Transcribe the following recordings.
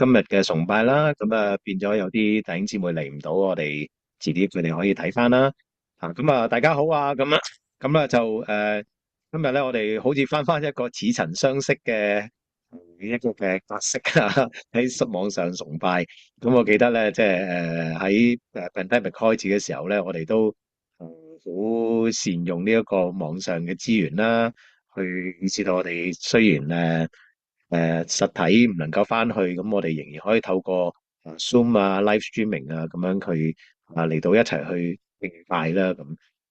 今日嘅崇拜啦，咁變咗有啲弟兄姊妹嚟唔到，我哋遲啲佢哋可以睇翻啦。大家好啊，今日咧我哋好似翻一個似曾相識嘅一個嘅角色啊，喺網上崇拜。咁我記得咧，即係喺pandemic 開始嘅時候咧，我哋都好善用呢一個網上嘅資源啦，去以至到我哋雖然實體唔能夠翻去，咁我哋仍然可以透過Zoom 啊、live streaming 啊咁樣去嚟到一齊去敬拜啦咁。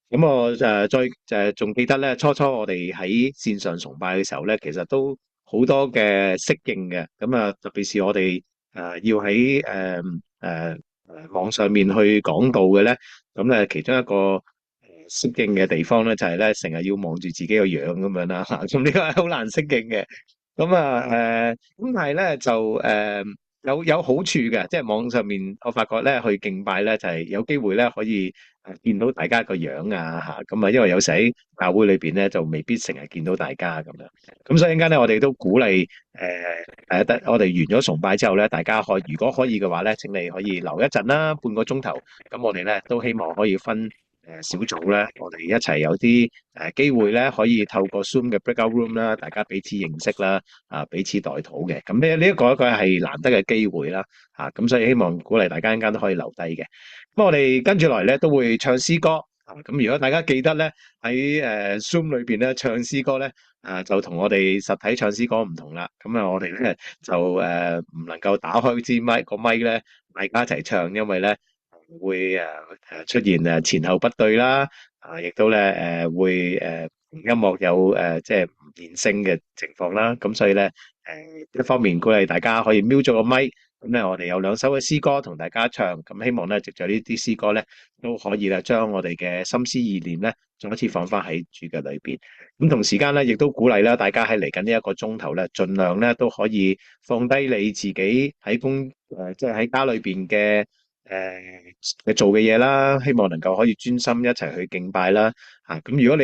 咁我再仲記得咧，初我哋喺線上崇拜嘅時候咧，其實都好多嘅適應嘅。咁特別是我哋要喺網上面去講道嘅咧，咁咧其中一個適應嘅地方咧，就係咧成日要望住自己個樣咁樣啦嚇，咁呢個係好難適應嘅。咁但係咧就有好處嘅，即係網上面我發覺咧去敬拜咧就係有機會咧可以見到大家個樣啊嚇，咁因為有時喺教會裏邊咧就未必成日見到大家咁樣，咁所以陣間咧我哋都鼓勵得我哋完咗崇拜之後咧，大家如果可以嘅話咧，請你可以留一陣啦，半個鐘頭，咁我哋咧都希望可以分小組咧，我哋一齊有啲機會咧，可以透過 Zoom 嘅 breakout room 啦，大家彼此認識啦，彼此代禱嘅。咁呢一個係難得嘅機會啦，咁所以希望鼓勵大家陣間都可以留低嘅。咁我哋跟住來咧都會唱詩歌，咁如果大家記得咧喺Zoom 裏邊咧唱詩歌咧，就同我哋實體唱詩歌唔同啦。咁我哋咧就唔能夠打開支個咪咧，大家一齊唱，因為咧，會出現前後不對啦，亦都咧會音樂有即係唔連聲嘅情況啦，咁所以咧一方面鼓勵大家可以 mute 咗個咪，咁咧我哋有兩首嘅詩歌同大家唱，咁希望咧藉著呢啲詩歌咧都可以咧將我哋嘅心思意念咧再一次放翻喺主嘅裏邊，咁同時間咧亦都鼓勵啦大家喺嚟緊呢一個鐘頭咧，盡量咧都可以放低你自己喺即係喺家裏邊嘅。你做嘅嘢啦，希望能夠可以專心一齊去敬拜啦。咁如果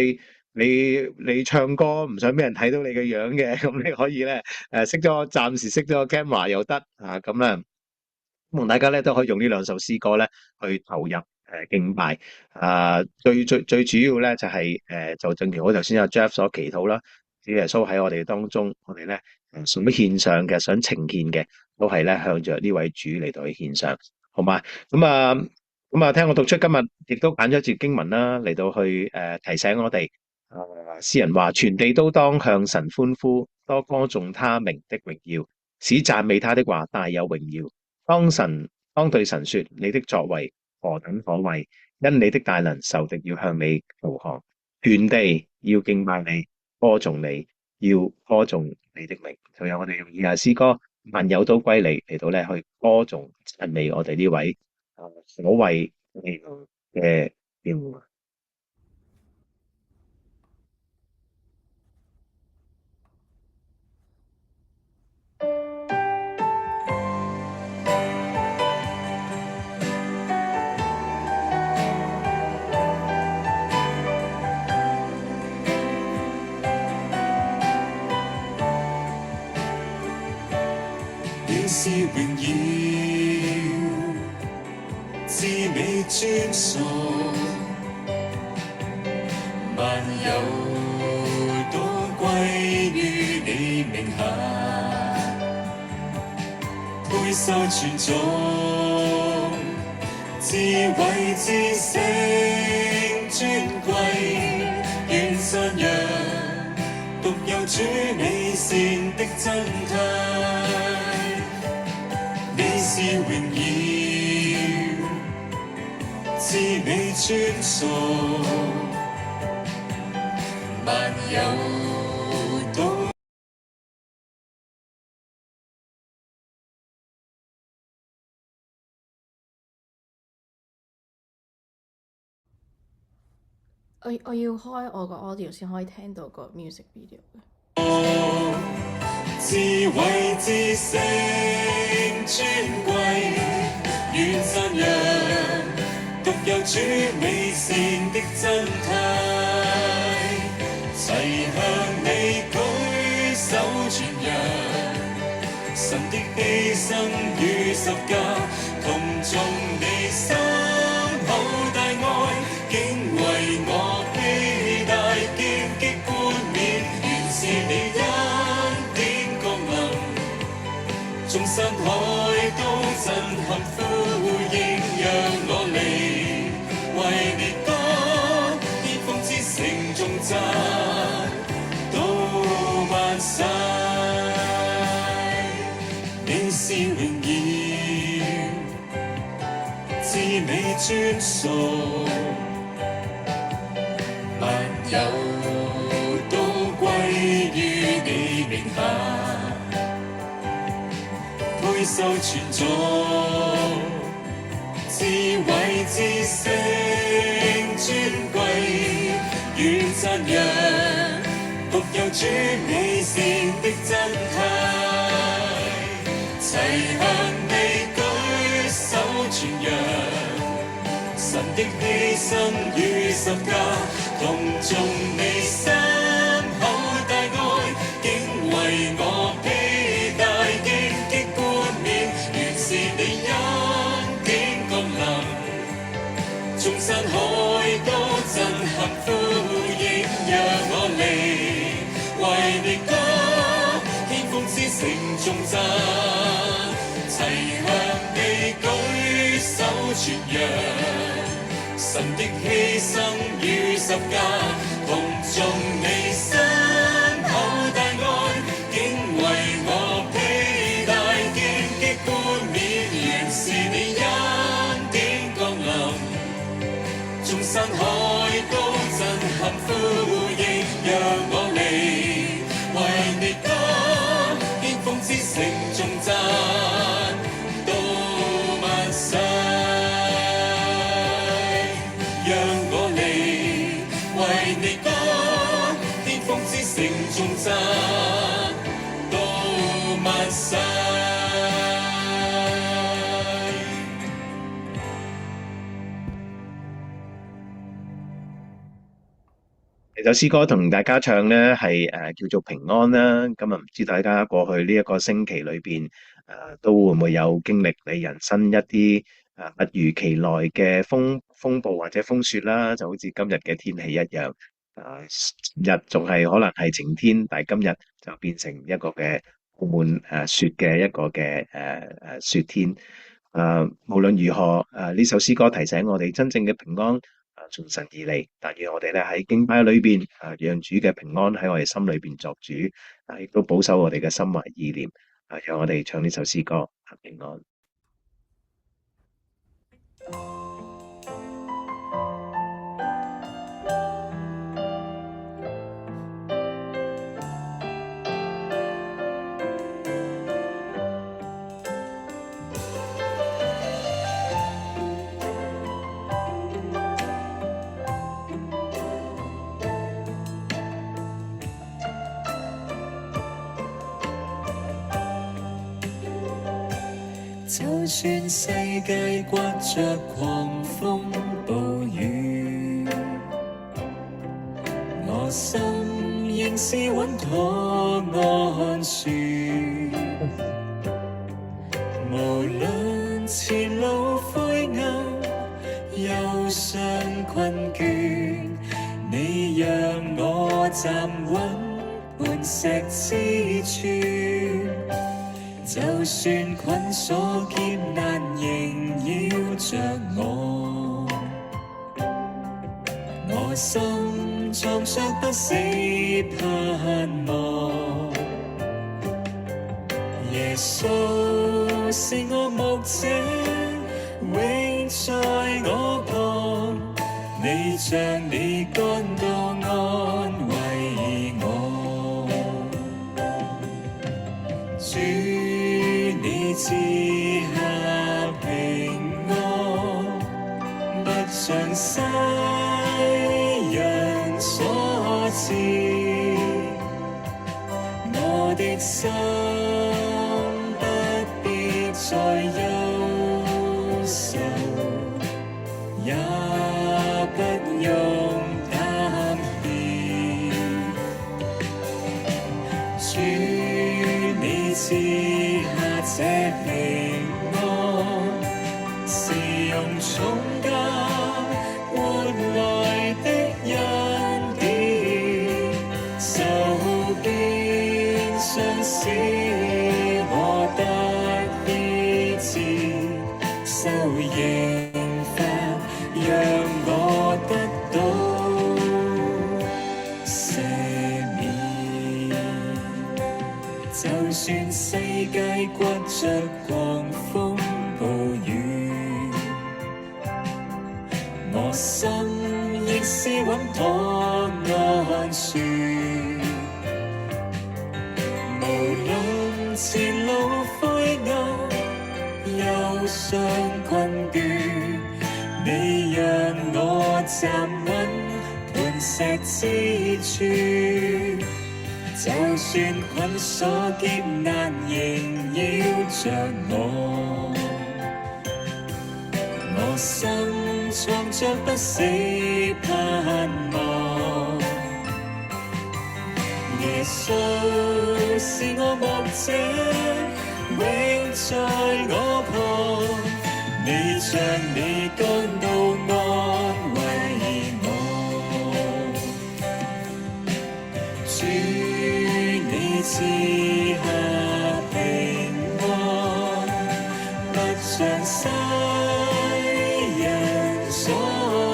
你唱歌唔想俾人睇到你嘅樣嘅，咁你可以咧暫時熄咗個 camera 又得咁啦。希望大家咧都可以用呢兩首詩歌咧去投入敬拜。最主要咧就係就正如我頭先阿 Jeff 所祈禱啦，主耶穌喺我哋當中，我哋咧想獻上嘅、想呈獻嘅，都係咧向着呢位主嚟到去獻上。好嘛？聽我讀出今日亦都揀咗一節經文啦，嚟到去提醒我哋。詩人話：全地都當向神歡呼，多歌頌他名的榮耀，使讚美他的話大有榮耀。當對神說：你的作為何等可畏！因你的大能，仇敵要向你投降。全地要敬拜你，歌頌你，要歌頌你的名。仲有我哋用以下詩歌。萬有都歸你嚟到咧，去歌頌讚美我哋呢位所謂嘅標語。你是榮耀，至美尊崇，萬有都歸於你名下，配受傳頌，智慧至聖尊貴，願讚揚獨有主美善的真態。你是榮耀，至美尊崇，萬有都。我要開我個 audio 先可以聽到個 music video 嘅。智慧至聖尊貴，願讚揚獨有主美善的真態，齊向你舉手傳揚，神神的犧牲與十架，同眾你心厚大愛，竟為我披戴荊棘冠冕，原是你恩典降臨，眾山海都震撼呼應，讓我嚟為你歌，巔峰之城頌讚到萬世。你是榮耀，至美尊崇，萬有都歸於你名下，配受傳頌，智慧之聲尊貴與讚揚，獨有主美善的真態，齊向你舉手傳揚，神的犧牲與十架，同眾你心厚大愛，竟為我披戴荊棘冠冕，原是你恩典降臨，眾山海都震撼呼應，讓我嚟為你歌，巔峰之城頌讚，齊向你舉手傳揚，神的犧牲與十架，同眾你心厚大愛，竟為我披戴荊棘冠冕，原是你恩典降臨，眾山海都震撼呼應，讓我嚟為你歌，巔峰之城頌讚到萬世，讓我嚟為你歌，巔峰之城頌讚到萬世。首詩歌同大家唱咧係叫做平安啦。咁啊，唔知大家過去呢一個星期裏邊都會唔會有經歷你人生一啲突如其來嘅風暴或者風雪啦，就好似今日嘅天氣一樣。日仲係可能係晴天，但係今日就變成一個嘅布滿雪嘅一個嘅雪天。無論如何，呢首詩歌提醒我哋真正嘅平安從神而嚟，但願我哋咧喺敬拜裏邊讓主嘅平安喺我哋心裏邊作主，亦都保守我哋嘅心懷意念。讓我哋唱呢首詩歌平安。就算世界刮着狂風暴雨，我心仍是穩妥安舒。無論前路灰暗，憂傷困倦，你讓我站穩磐石之處。就算捆鎖艱難縈繞着我，我心藏着不死盼望。耶穌是我牧者，永在我旁，你將你肝刀安慰我。主你賜下平安，不像世人所賜，我的心不必再憂愁，也不用擔憂。主你賜下刑罰，讓我得到赦免。就算世界刮着狂風暴雨，我心亦是穩妥安舒。無論前路灰暗，憂傷困倦，你讓我站穩磐石之處。就算捆鎖劫難縈繞着我心藏着不死盼望。耶穌是我牧者，永在我旁，你將你甘道安慰我。主，你賜下平安，不像世人所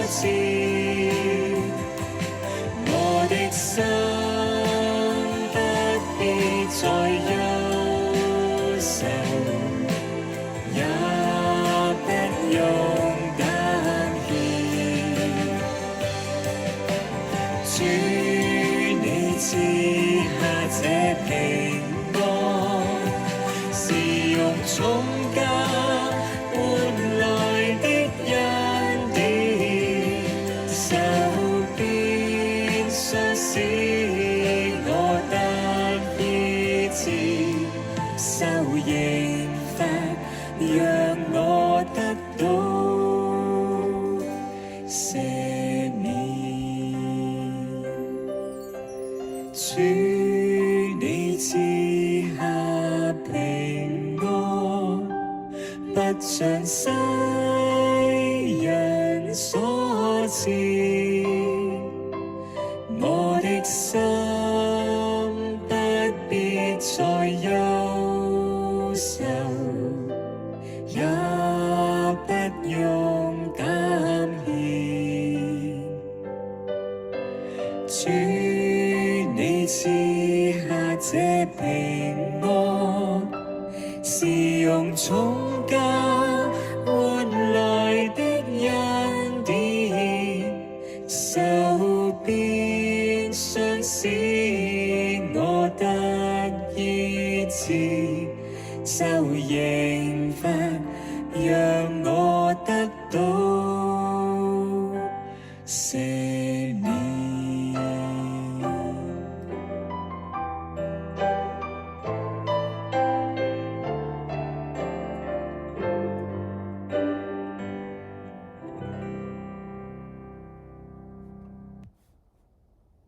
賜，我的心不必再憂愁，也不用擔憂。主，你賜下這平安，是用重價換來的恩典，受鞭傷使我得醫治，受刑罰讓我得到赦免。主，你賜下平安，不像世人所賜，我的心不必再憂愁，也不用擔憂。主，你賜下這平安，是用重價換來的恩典，受鞭傷使我得醫治，受刑罰讓我得到赦免。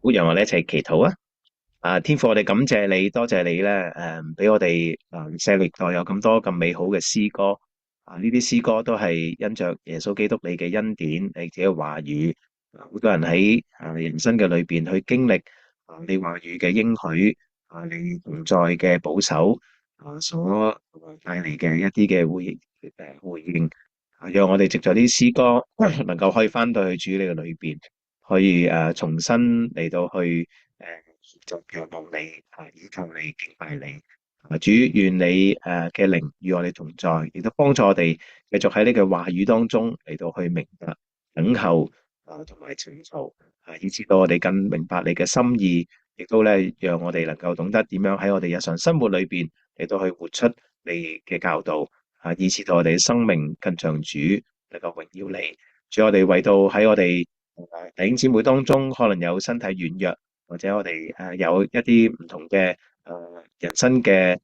好，讓我哋一齊祈禱啊！天父，我哋感謝你，多謝你咧，俾我哋社歷代有咁多咁美好嘅詩歌啊！呢啲詩歌都係因着耶穌基督你嘅恩典，你自己嘅話語，好多人喺人生嘅裏邊去經歷你話語嘅應許你同在嘅保守所帶嚟嘅一啲嘅回應讓我哋藉著啲詩歌能夠可以翻到去主你嘅裏邊。可以重新嚟到去就仰望你依靠你敬拜你主願你嘅靈與我哋同在，亦都幫助我哋繼續喺呢個話語當中嚟到去明白等候同埋尋求以至到我哋更明白你嘅心意，亦都咧讓我哋能夠懂得點樣喺我哋日常生活裏邊嚟到去活出你嘅教導以至到我哋嘅生命更像主能夠榮耀你。主，我哋為到喺我哋弟兄姊妹當中可能有身體軟弱，或者我哋有一啲唔同嘅人生嘅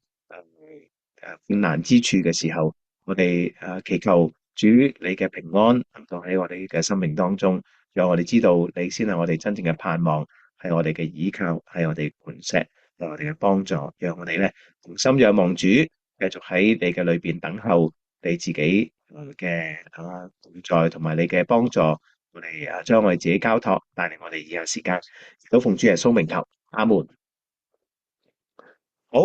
困難之處嘅時候，我哋祈求主你嘅平安臨喺我哋嘅生命當中，讓我哋知道你先係我哋真正嘅盼望，係我哋嘅依靠，係我哋磐石，係我哋嘅幫助，讓我哋咧同心仰望主，繼續喺你嘅裏邊等候你自己嘅同在同埋你嘅幫助。我哋將我哋自己交託，帶領我哋以後時間，都奉主耶穌名求，阿門。好，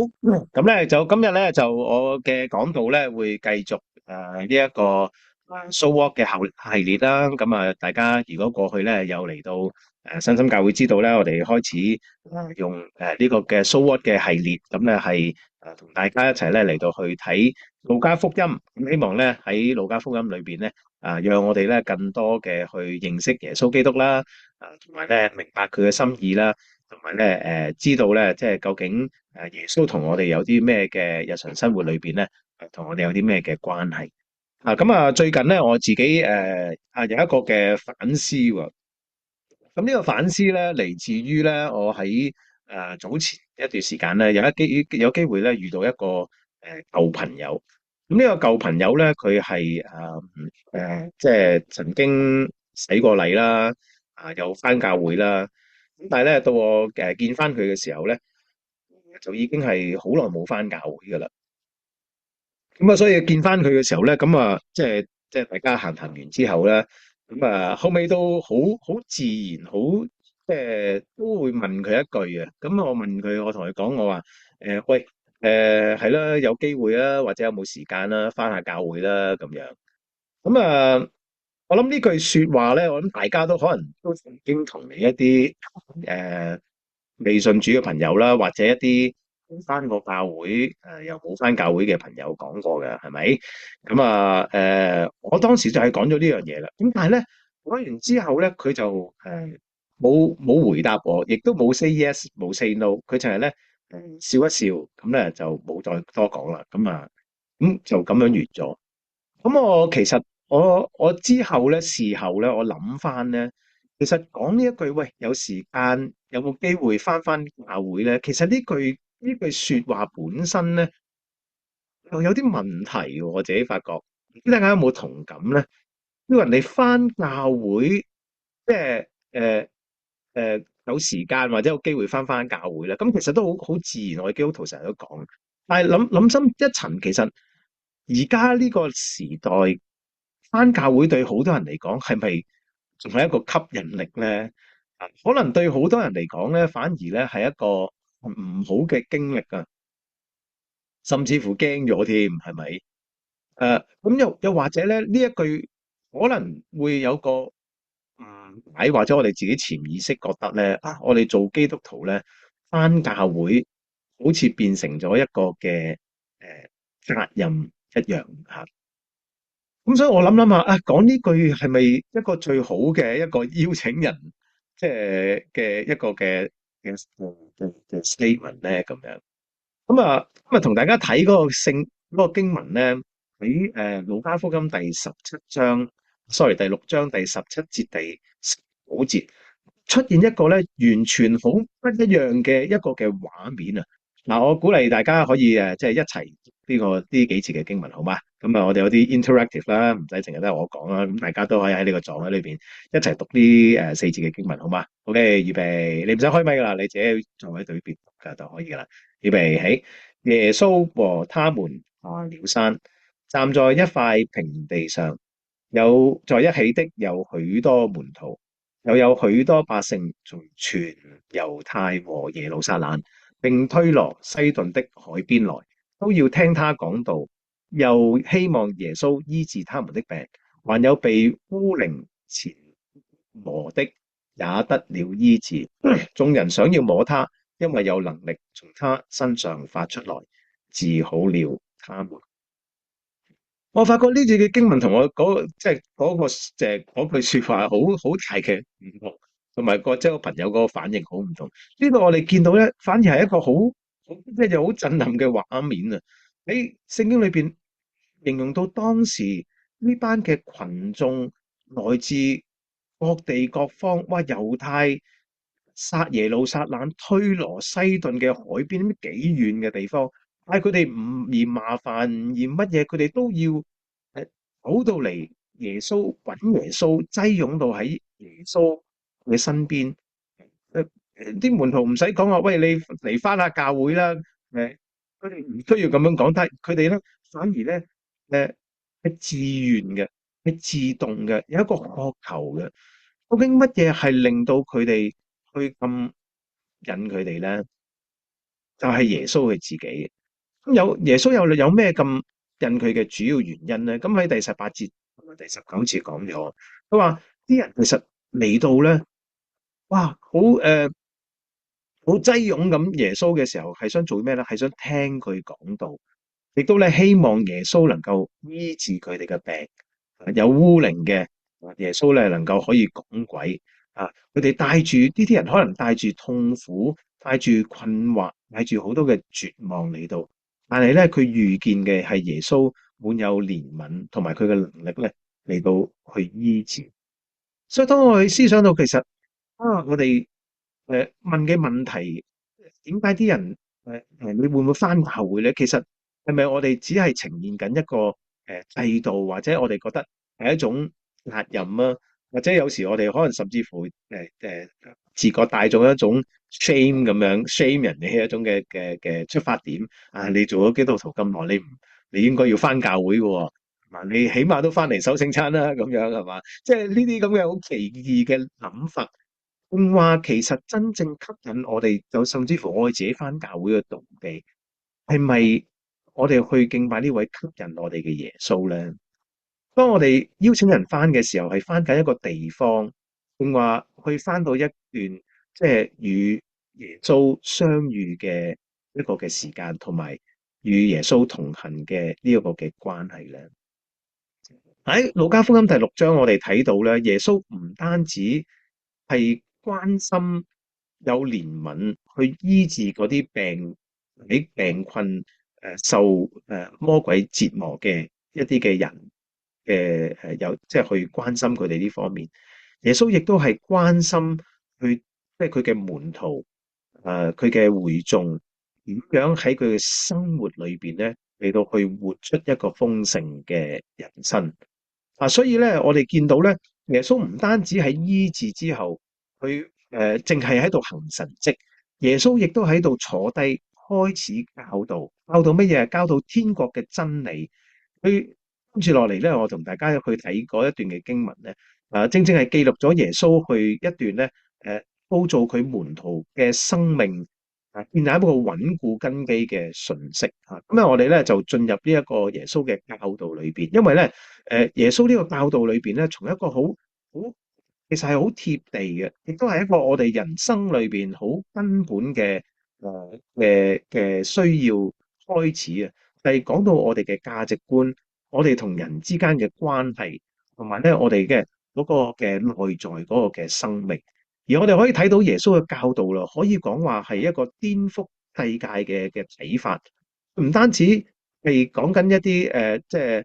咁咧就今日咧就我嘅講道咧會繼續呢一個 So What 嘅系列啦，咁啊，大家如果過去咧有嚟到新生教會知道咧，我哋開始用呢個嘅 So What 嘅系列，咁咧係同大家一齊咧嚟到去睇路加福音，咁希望咧喺路加福音裏邊咧讓我哋咧更多嘅去認識耶穌基督啦，同埋咧明白佢嘅心意啦，同埋咧知道咧即係究竟耶穌同我哋有啲咩嘅日常生活裏邊咧，同我哋有啲咩嘅關係。咁最近咧我自己有一個嘅反思喎。咁呢個反思咧嚟自於咧我喺早前一段時間咧有機會咧遇到一個舊朋友。咁呢個舊朋友咧佢係即係曾經洗過禮啦，又返教會啦。咁但係咧到我見返佢嘅時候咧，就已經係好耐冇返教會㗎啦。咁所以見翻佢嘅時候咧，咁即係大家閒談完之後咧，咁後尾都好自然，即係都會問佢一句嘅。咁我同佢講，我話喂，係啦，有機會啦，或者有冇時間啦，翻下教會啦咁樣。咁我諗呢句說話咧，我諗大家都可能都曾經同你一啲未信主嘅朋友啦，或者一啲翻過教會又冇翻教會嘅朋友講過嘅，係咪？咁我當時就係講咗呢樣嘢啦。咁但係咧講完之後咧，佢就冇回答我，亦都冇 say yes，冇 say no，佢就係咧笑一笑，咁咧就冇再多講啦。咁就咁樣完咗。咁我其實之後咧，事後咧，我諗翻咧，其實講呢一句，喂，有時間有冇機會翻教會咧？其實呢句說話本身咧，又有啲問題喎。我自己發覺，唔知大家有冇同感咧？因為人哋翻教會，即係有時間或者有機會翻教會咧，咁其實都好自然。我哋基督徒成日都講，但係諗深一層，其實而家呢個時代翻教會對好多人嚟講，係咪仲係一個吸引力咧？可能對好多人嚟講咧，反而咧係一個唔好嘅經歷啊，甚至乎驚咗添，係咪？咁又或者咧，呢一句可能會有個或者我哋自己潛意識覺得咧，我哋做基督徒咧，翻教會好似變成咗一個嘅責任一樣嚇。咁所以我諗下講呢句係咪一個最好嘅一個邀請人，即係嘅一個嘅 statement 咧咁樣。咁同大家睇嗰個經文咧，喺路加福音第六章第17節第19節出現一個咧完全好不一樣嘅一個嘅畫面啊！嗱，我鼓勵大家可以即係一齊呢幾節嘅經文，好嗎？咁我哋有啲 interactive 啦，唔使淨係得我講啦，咁大家都可以喺呢個狀態裏邊一齊讀呢4節嘅經文，好嗎？OK，預備，你唔使開咪噶啦，你自己坐喺對邊讀就可以噶啦。預備起，耶穌和他們下了山，站在一塊平地上，有在一起的有許多門徒，又有許多百姓從全猶太和耶路撒冷，並推羅、西頓的海邊來，都要聽他講道，又希望耶穌醫治他們的病。還有被污靈纏磨的也得了醫治，眾人想要摸他，因為有能力從他身上發出來，治好了他們。我發覺呢節嘅經文同我嗰句說話好大嘅唔同，同埋即係個朋友嗰個反應好唔同。呢度我哋見到咧，反而係一個即係好震撼嘅畫面啊！喺聖經裏邊形容到當時呢班嘅群眾來自各地各方，哇！猶太、耶路撒冷、推羅、西頓嘅海邊，幾遠嘅地方。但係佢哋唔嫌麻煩，唔嫌乜嘢，佢哋都要走到嚟揾耶穌，擠擁到喺耶穌嘅身邊。啲門徒唔使講話，喂，你嚟翻下教會啦。佢哋唔需要咁樣講，但係佢哋咧反而咧係自願嘅，係自動嘅，有一個渴求嘅。究竟乜嘢係令到佢哋去咁引佢哋咧？就係耶穌佢自己。咁耶穌有咩咁引佢嘅主要原因咧？咁喺第18節第19節講咗，佢話啲人其實嚟到咧，哇，好擠擁咁耶穌嘅時候，係想做咩咧？係想聽佢講道，亦都咧希望耶穌能夠醫治佢哋嘅病。有污靈嘅耶穌咧能夠可以趕鬼啊！佢哋帶住呢啲人，可能帶住痛苦、帶住困惑、帶住好多嘅絕望嚟到，但係咧佢遇見嘅係耶穌滿有憐憫同埋佢嘅能力咧嚟到去醫治。所以當我去思想到其實我哋問嘅問題，點解啲人你會唔會返教會咧？其實係咪我哋只係呈現緊一個制度，或者我哋覺得係一種責任啊？或者有時我哋可能甚至乎自覺帶咗一種 shame 咁樣 shame 人嘅一種嘅出發點啊！你做咗基督徒咁耐，你應該要返教會嘅喎，你起碼都返嚟守聖餐啦，咁樣係嘛？即係呢啲咁嘅好奇異嘅諗法。仲話其實真正吸引我哋，就甚至乎我哋自己返教會嘅動機，係咪我哋去敬拜呢位吸引我哋嘅耶穌咧？當我哋邀請人返嘅時候，係返緊一個地方，仲話去返到一段即係與耶穌相遇嘅一個嘅時間，同埋與耶穌同行嘅呢一個嘅關係咧？喺路加福音第6章，我哋睇到咧，耶穌唔單止係關心有憐憫去醫治嗰啲喺病困受魔鬼折磨嘅一啲嘅人嘅有即係去關心佢哋呢方面，耶穌亦都係關心佢即係佢嘅門徒佢嘅會眾點樣喺佢嘅生活裏邊咧嚟到去活出一個豐盛嘅人生。所以咧，我哋見到咧，耶穌唔單止喺醫治之後，佢淨係喺度行神蹟，耶穌亦都喺度坐低開始教導，教導乜嘢？教導天國嘅真理。佢跟住落嚟咧，我同大家去睇嗰一段嘅經文咧，正正係記錄咗耶穌去一段咧，塑造佢門徒嘅生命。建立一個穩固根基嘅信息嚇，咁啊，我哋咧就進入呢一個耶穌嘅教導裏邊，因為咧，耶穌呢個教導裏邊咧，從一個好其實係好貼地嘅，亦都係一個我哋人生裏邊好根本嘅嘅需要開始啊，係講到我哋嘅價值觀，我哋同人之間嘅關係，同埋咧我哋嘅嗰個嘅內在嗰個嘅生命。而我哋可以睇到耶穌嘅教導啦，可以講話係一個顛覆世界嘅睇法，唔單止係講緊一啲即係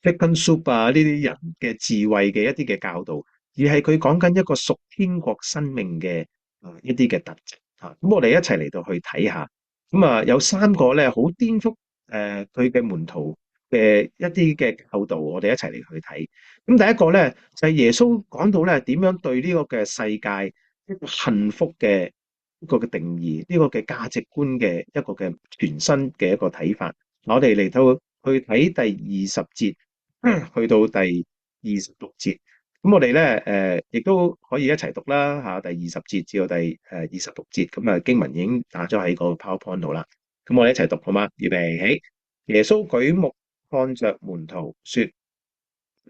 chicken soup 呢啲人嘅智慧嘅一啲嘅教導，而係佢講緊一個屬天國生命嘅一啲嘅特質嚇。咁我哋一齊嚟到去睇下，咁有3個咧好顛覆佢嘅門徒嘅一啲嘅教導，我哋一齊嚟去睇。咁第一個咧就係耶穌講到咧點樣對呢個嘅世界一個幸福嘅一個嘅定義，呢個嘅價值觀嘅一個嘅全新嘅一個睇法。我哋嚟到去睇第20節。去到第26節，咁我哋咧亦都可以一齊讀啦嚇，第20節至到第26節，咁經文已經打咗喺個 PowerPoint 度啦。咁我哋一齊讀好嗎？預備起。耶穌舉目看着門徒，說：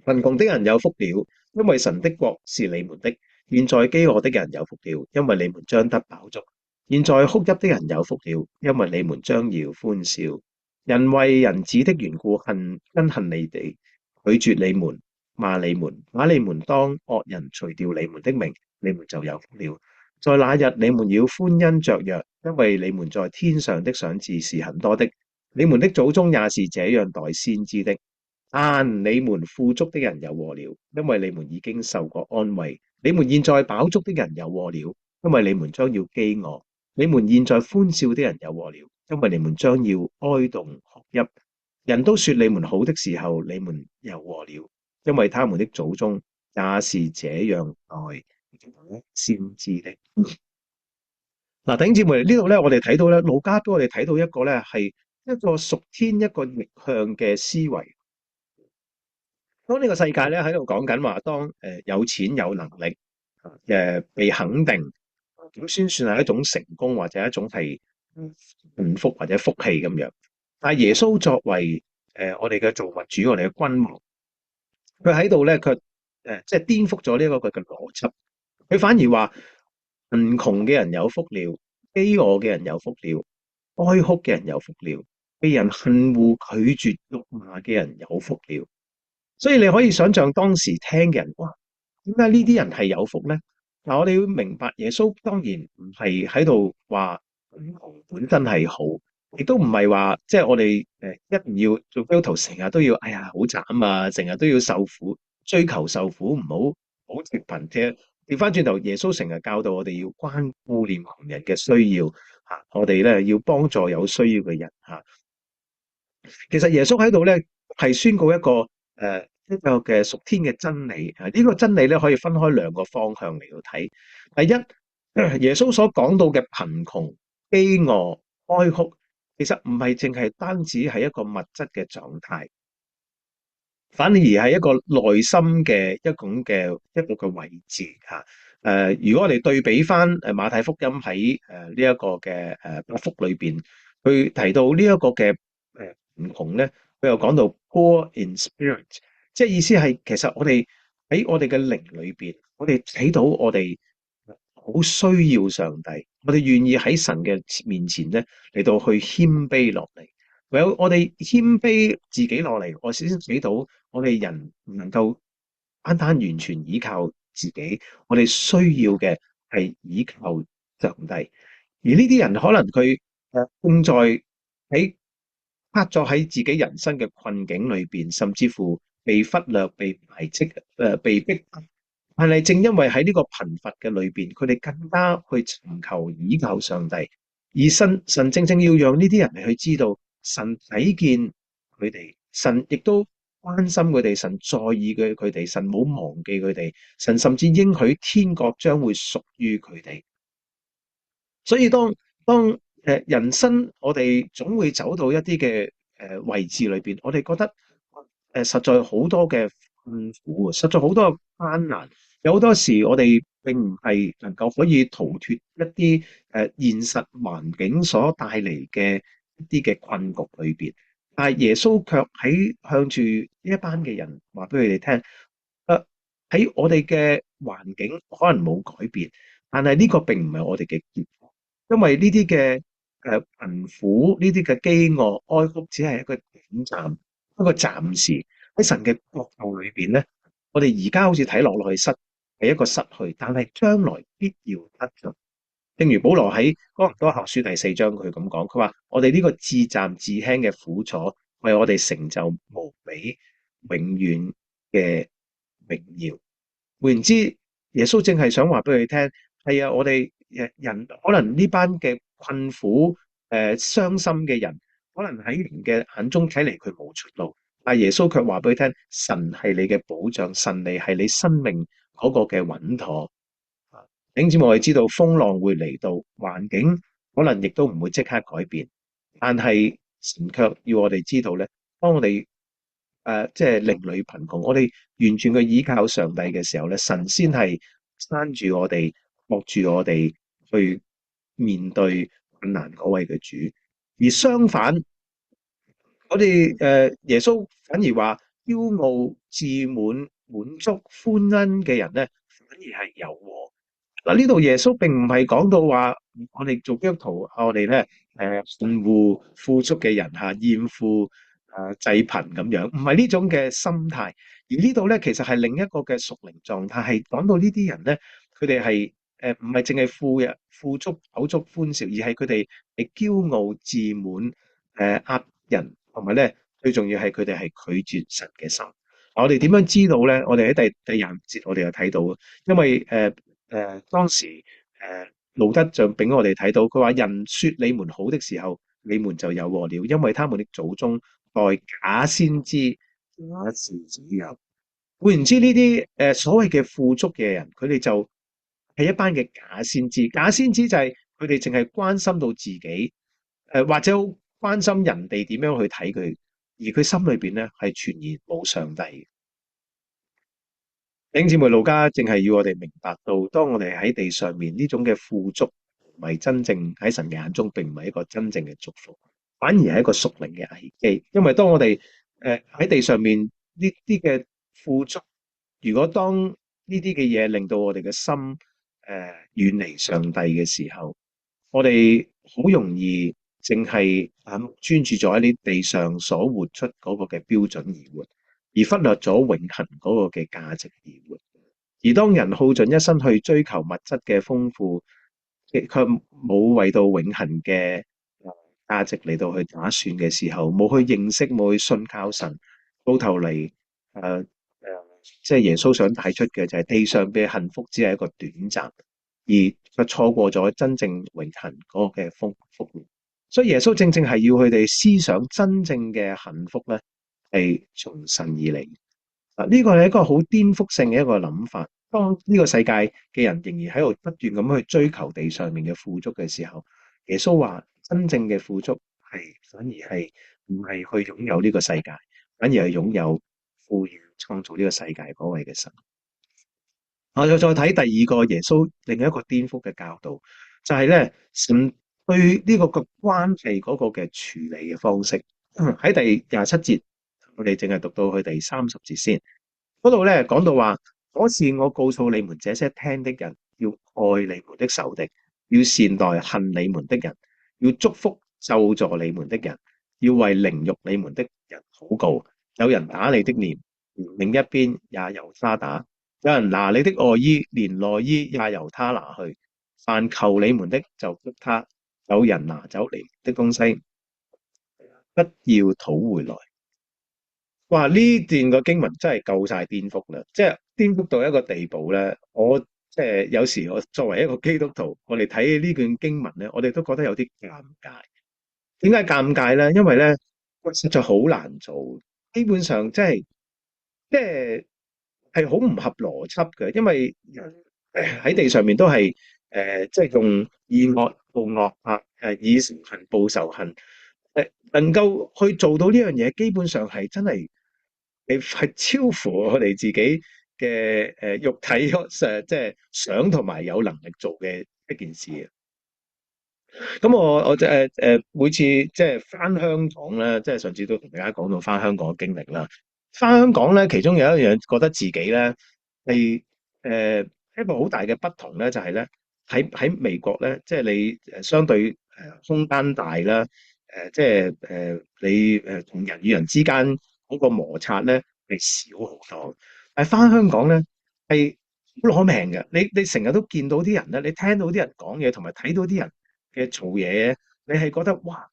貧窮的人有福了，因為神的國是你們的；現在飢餓的人有福了，因為你們將得飽足；現在哭泣的人有福了，因為你們將要歡笑。人為人子的緣故恨你哋，拒絕你們，罵你們，把你們當惡人，除掉你們的名，你們就有福了。在那日你們要歡欣雀躍，因為你們在天上的賞賜是很多的。你們的祖宗也是這樣待先知的。但你們富足的人有禍了，因為你們已經受過安慰；你們現在飽足的人有禍了，因為你們將要飢餓；你們現在歡笑的人有禍了，因為你們將要哀慟哭泣。人都說你們好的時候，你們有禍了，因為他們的祖宗也是這樣待先知的。嗱，弟兄姊妹，呢度咧，我哋睇到咧，路加俾我哋睇到一個咧，係一個屬天一個逆向嘅思維。當呢個世界咧喺度講緊話，當有錢有能力被肯定，點先算係一種成功，或者一種係幸福或者福氣咁樣？但係耶穌作為我哋嘅造物主，我哋嘅君王，佢喺度咧，佢即係顛覆咗呢一個佢嘅邏輯。佢反而話貧窮嘅人有福了，飢餓嘅人有福了，哀哭嘅人有福了，被人恨惡、拒絕、辱罵嘅人有福了。所以你可以想象當時聽嘅人，哇，點解呢啲人係有福咧？嗱，我哋要明白耶穌當然唔係喺度話貧窮本身係好，亦都唔係話即係我哋一定要做基督徒成日都要哎呀好慘啊，成日都要受苦，追求受苦，唔好直貧啫。調翻轉頭，耶穌成日教導我哋要顧念窮人嘅需要嚇，我哋咧要幫助有需要嘅人嚇。其實耶穌喺度咧係宣告一個嘅屬天嘅真理啊！呢個真理咧可以分開兩個方向嚟到睇。第一，耶穌所講到嘅貧窮、飢餓、哀哭，其實唔係淨係單止係一個物質嘅狀態，反而係一個內心嘅一個嘅位置嚇。如果我哋對比翻馬太福音喺呢一個嘅八福裏邊，佢提到呢一個嘅貧窮咧，佢又講到 poor in spirit。即係意思係，其實我哋喺我哋嘅靈裏邊，我哋睇到我哋好需要上帝，我哋願意喺神嘅面前咧嚟到去謙卑落嚟。唯有我哋謙卑自己落嚟，我先睇到我哋人唔能夠單單完全依靠自己，我哋需要嘅係依靠上帝。而呢啲人可能佢正在喺刻咗喺自己人生嘅困境裏邊，甚至乎被忽略、被排斥、被逼迫。但係正因為喺呢個貧乏嘅裏邊，佢哋更加去尋求倚靠上帝，而神正正要讓呢啲人嚟去知道，神睇見佢哋，神亦都關心佢哋，神在意佢哋，神冇忘記佢哋，神甚至應許天國將會屬於佢哋。所以當人生我哋總會走到一啲嘅位置裏邊，我哋覺得實在好多嘅困苦，實在好多嘅艱難。有好多時我哋並唔係能夠可以逃脫一啲現實環境所帶嚟嘅一啲嘅困局裏邊，但係耶穌卻喺向住呢一班嘅人話俾佢哋聽，喺我哋嘅環境可能冇改變，但係呢個並唔係我哋嘅結果，因為呢啲嘅貧苦、呢啲嘅飢餓、哀哭，只係一個短暫、一個暫時喺神嘅國度裏邊咧。我哋而家好似睇落去係一個失去，但係將來必要得着。正如保羅喺哥林多後書第4章佢咁講，佢話我哋呢個至暫至輕嘅苦楚，為我哋成就無比永遠嘅榮耀。換言之，耶穌正係想話俾佢聽，係啊，我哋人可能呢班嘅困苦、傷心嘅人，可能喺人嘅眼中睇嚟佢冇出路。但耶穌卻話俾佢聽，神係你嘅保障，神係你生命嗰個嘅穩妥。弟兄姊妹，我哋知道風浪會嚟到，環境可能亦都唔會即刻改變，但係神卻要我哋知道咧，當我哋即係靈裏貧窮，我哋完全嘅依靠上帝嘅時候咧，神先係撐住我哋，托住我哋去面對困難嗰位嘅主。而相反，我哋耶穌反而話，驕傲、自滿、滿足、歡欣嘅人咧，反而係有禍。嗱，呢度耶穌並唔係講到話我哋做基督徒，我哋咧厭惡富足嘅人嚇，厭惡濟貧咁樣，唔係呢種嘅心態。而呢度咧其實係另一個嘅屬靈狀態，係講到呢啲人咧，佢哋係唔係淨係富足口足歡笑，而係佢哋係驕傲自滿壓人。同埋咧，最重要係佢哋係拒絕神嘅心。我哋點樣知道咧？我哋喺第25節，我哋又睇到，因為當時路德就俾我哋睇到，佢話人說你們好的時候，你們就有禍了，因為他們的祖宗拜假先知、假先知有。換言之，呢啲所謂嘅富足嘅人，佢哋就係一班嘅假先知。假先知就係佢哋淨係關心到自己，或者好關心人哋點樣去睇佢，而佢心裏邊咧係全然冇上帝嘅。弟兄姊妹，路加正係要我哋明白到，當我哋喺地上面呢種嘅富足，唔係真正喺神嘅眼中，並唔係一個真正嘅祝福，反而係一個屬靈嘅危機。因為當我哋喺地上面呢啲嘅富足，如果當呢啲嘅嘢令到我哋嘅心遠離上帝嘅時候，我哋好容易淨係專注咗喺啲地上所活出嗰個嘅標準而活，而忽略咗永恆嗰個嘅價值而活。而當人耗盡一生去追求物質嘅豐富，佢冇為到永恆嘅價值嚟到去打算嘅時候，冇去認識，冇去信靠神，到頭嚟即係耶穌想帶出嘅就係地上嘅幸福只係一個短暫，而佢錯過咗真正永恆嗰個嘅福樂。所以耶穌正正係要佢哋思想真正嘅幸福咧，係從神而嚟。呢個係一個好顛覆性嘅一個諗法。當呢個世界嘅人仍然喺度不斷咁去追求地上面嘅富足嘅時候，耶穌話真正嘅富足反而係唔係去擁有呢個世界，反而係擁有賦予創造呢個世界嗰位嘅神。我再睇第二個耶穌另一個顛覆嘅教導，就係咧神對呢個嘅關係嗰個嘅處理嘅方式。喺第27節，我哋淨係讀到去第30節先。嗰度咧講到話，可是我告訴你們這些聽的人，要愛你們的仇敵，要善待恨你們的人，要祝福咒詛你們的人，要為凌辱你們的人禱告。有人打你的臉，另一邊也由他打；有人拿你的外衣，連內衣也由他拿去。凡求你們的，就給他；有人拿走你們的東西，不要討回來。哇！呢段個經文真係夠晒顛覆啦，即係顛覆到一個地步咧。我即係有時我作為一個基督徒，我哋睇呢段經文咧，我哋都覺得有啲尷尬。點解尷尬咧？因為咧，實在好難做，基本上即係好唔合邏輯嘅。因為人喺地上面都係即係用以惡報惡啊，以仇恨報仇恨，能夠去做到呢樣嘢，基本上係真係。係超乎我哋自己嘅肉體即係想同埋有能力做嘅一件事嘅。咁我每次即係翻香港咧，即係上次都同大家講到翻香港嘅經歷啦。翻香港咧，其中有一樣覺得自己咧係一個好大嘅不同咧，就係咧喺美國咧，即係你相對空間大啦，即係你同人與人之間嗰個摩擦咧係少好多，但係翻香港咧係好攞命嘅。你成日都見到啲人咧，你聽到啲人講嘢，同埋睇到啲人嘅做嘢，你係覺得哇，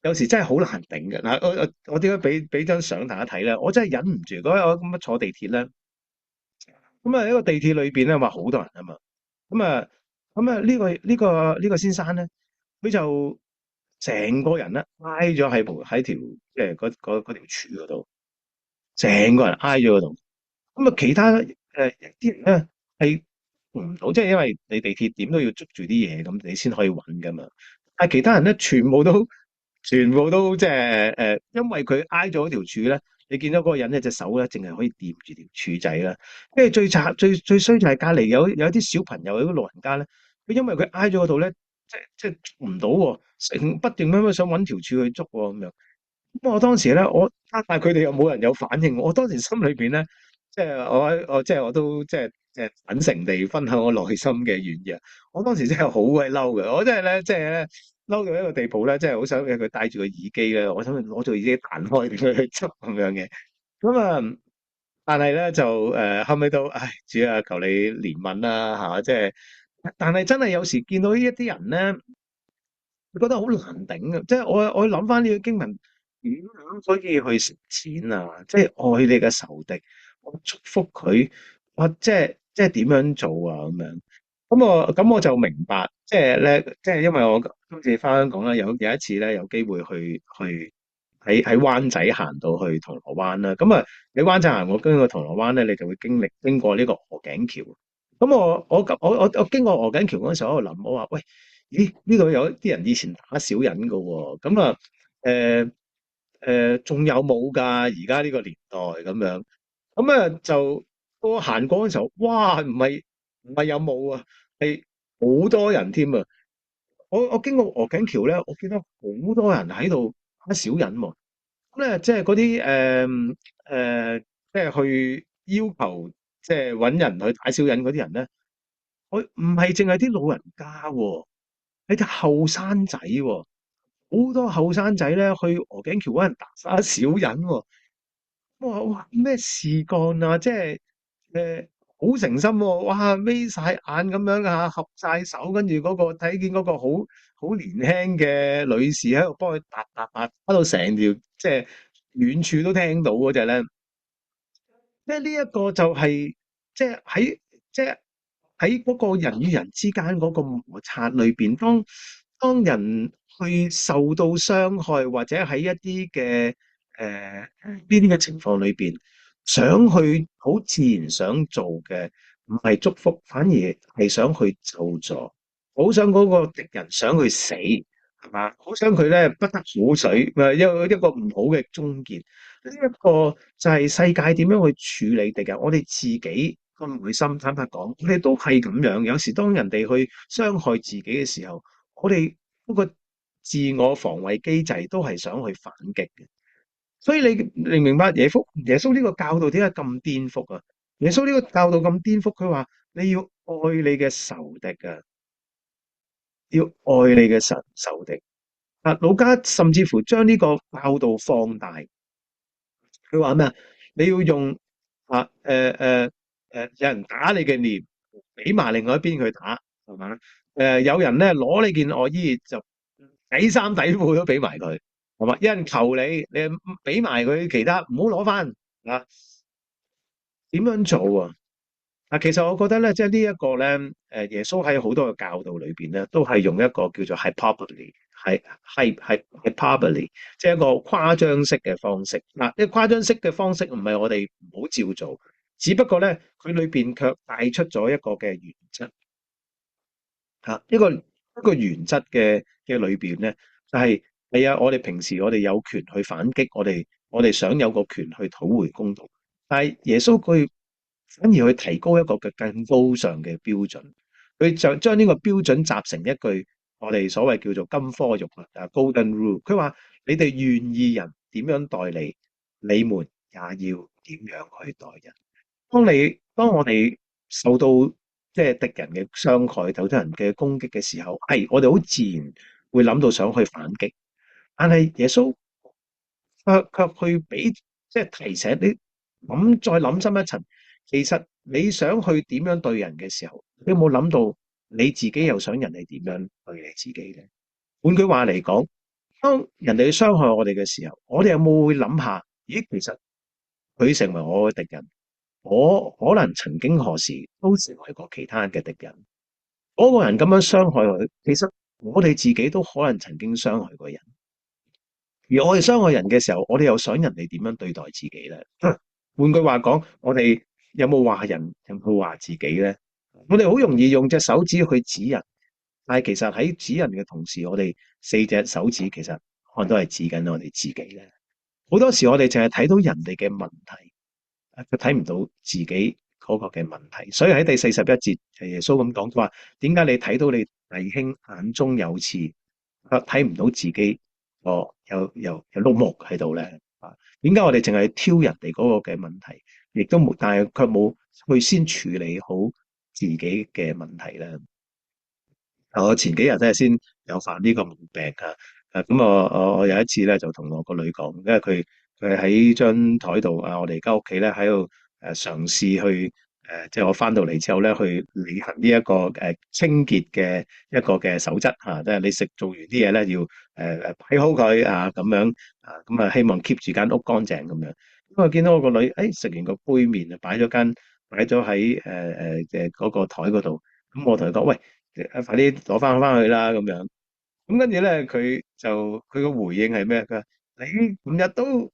有時真係好難頂嘅。嗱，我點解俾張相大家睇咧？我真係忍唔住嗰日我咁樣坐地鐵咧，咁啊一個地鐵裏邊咧話好多人啊嘛，呢個先生咧，佢就成個人咧挨咗喺條即係嗰條柱嗰度。成個人挨咗嗰度，咁啊其他啲人咧係唔到，即係因為你地鐵點都要捉住啲嘢，咁你先可以揾噶嘛。但係其他人咧全部都即係因為佢挨咗嗰條柱咧，你見到嗰個人咧隻手咧淨係可以掂住條柱仔啦。跟住最慘最衰就係隔離有啲小朋友有啲老人家咧，佢因為佢挨咗嗰度咧，即係捉唔到喎，不斷咁樣想揾條柱去捉喎咁樣。咁我當時咧，但係佢哋又冇人有反應。我當時心裏邊咧，即係我都即係坦誠地分享我內心嘅軟弱。我當時真係好鬼嬲嘅，我真係咧，即係咧嬲到一個地步咧，即係好想佢戴住個耳機咧，我想攞住耳機彈開點樣去執咁樣嘅。咁啊，但係咧就後尾都，唉，主啊，求你憐憫啦嚇，即係，但係真係有時見到呢一啲人咧，覺得好難頂啊！即係我諗翻呢個經文。點樣可以去實踐啊？即係愛你嘅仇敵，我祝福佢，我即係點樣做啊？咁樣，咁我就明白，即係咧，即係因為我今次翻香港咧，有一次咧，有機會去喺灣仔行到去銅鑼灣啦。咁啊，你灣仔行過經過銅鑼灣咧，你就會經過呢個鵝頸橋。咁我經過鵝頸橋嗰陣時候，我喺度諗，我話喂，咦，呢度有啲人以前打小人㗎喎。咁啊，仲有冇㗎？而家呢個年代咁樣，咁啊就我行過嘅時候，哇！唔係有冇啊，係好多人添啊！我經過鵝頸橋咧，我見到好多人喺度打小人喎。咁咧，即係嗰啲即係去要求，即係揾人去打小人嗰啲人咧，佢唔係淨係啲老人家喎，係啲後生仔喎，好多後生仔咧去鵝頸橋揾人打小人喎。我話哇咩事幹啊！即係誒好誠心喎，哇眯晒眼咁樣啊，合晒手，跟住嗰個睇見嗰個好年輕嘅女士喺度幫佢打到成條即係遠處都聽到嗰只咧。即係呢一個就係即係喺嗰個人與人之間嗰個摩擦裏邊，當人去受到傷害，或者喺一啲嘅呢啲嘅情況裏邊，想去好自然想做嘅，唔係祝福，反而係想去咒詛，好想嗰個敵人想佢死，係嘛？好想佢咧不得好水，一個唔好嘅終結。呢一個就係世界點樣去處理敵人，我哋自己個內心坦白講，我哋都係咁樣。有時當人哋去傷害自己嘅時候，我哋嗰個自我防衛機制都係想去反擊嘅。所以你明唔明白耶穌呢個教導點解咁顛覆啊？耶穌呢個教導咁顛覆，佢話你要愛你嘅仇敵啊，要愛你嘅仇敵。啊，路加甚至乎將呢個教導放大。佢話咩啊？你要用有人打你嘅臉，俾埋另外一邊去打，係嘛？有人咧攞你件外衣就底衫底褲都俾埋佢，係嘛？有人求你，你俾埋佢其他，唔好攞翻啊！點樣做啊？啊，其實我覺得咧，即係呢一個咧，耶穌喺好多嘅教導裏邊咧，都係用一個叫做 hyperbole，係 hyperbole，即係一個誇張式嘅方式。嗱，呢個誇張式嘅方式唔係我哋唔好照做，只不過咧，佢裏邊卻帶出咗一個嘅原則嚇，一個原則嘅裏邊咧，就係啊，我哋平時我哋有權去反擊，我哋想有個權去討回公道，但係耶穌佢反而去提高一個嘅更高尚嘅標準，佢就將呢個標準集成一句我哋所謂叫做金科玉律啊 Golden Rule。佢話你哋願意人點樣待你，你們也要點樣去待人。當我哋受到即係敵人嘅傷害、受到人嘅攻擊嘅時候，係我哋好自然會諗到想去反擊，但係耶穌卻去俾即係提醒你再諗深一層，其實你想去點樣對人嘅時候，你有冇諗到你自己又想人哋點樣對你自己咧？換句話嚟講，當人哋傷害我哋嘅時候，我哋有冇會諗下？咦，其實佢成為我嘅敵人，我可能曾經何時都成為過其他人嘅敵人。嗰個人咁樣傷害佢，其實我哋自己都可能曾經傷害過人。而我哋傷害人嘅時候，我哋又想人哋點樣對待自己咧？換句話講，我哋有冇話人，有冇話自己咧？我哋好容易用隻手指去指人，但係其實喺指人嘅同時，我哋四隻手指其實可能都係指緊我哋自己咧。好多時我哋淨係睇到人哋嘅問題，佢睇唔到自己嗰個嘅問題。所以喺第41節，耶穌咁講，佢話點解你睇到你弟兄眼中有刺，卻睇唔到自己有碌木喺度咧？啊，點解我哋淨係挑人哋嗰個嘅問題，亦都冇，但係卻冇去先處理好自己嘅問題咧？我前幾日咧先有犯呢個毛病啊！咁我有一次咧就同我個女講，因為佢喺張台度啊，我哋間屋企咧喺度嘗試去即係我翻到嚟之後咧，去履行呢一個清潔嘅一個嘅守則嚇，即係你做完啲嘢咧要擺好佢啊咁樣啊，咁啊希望 keep 住間屋乾淨咁樣。咁我見到我個女食完個杯麵啊，擺咗喺嗰個台嗰度，咁我同佢講喂。快啲攞翻去啦咁樣，咁跟住咧佢個回應係咩？佢話你五日都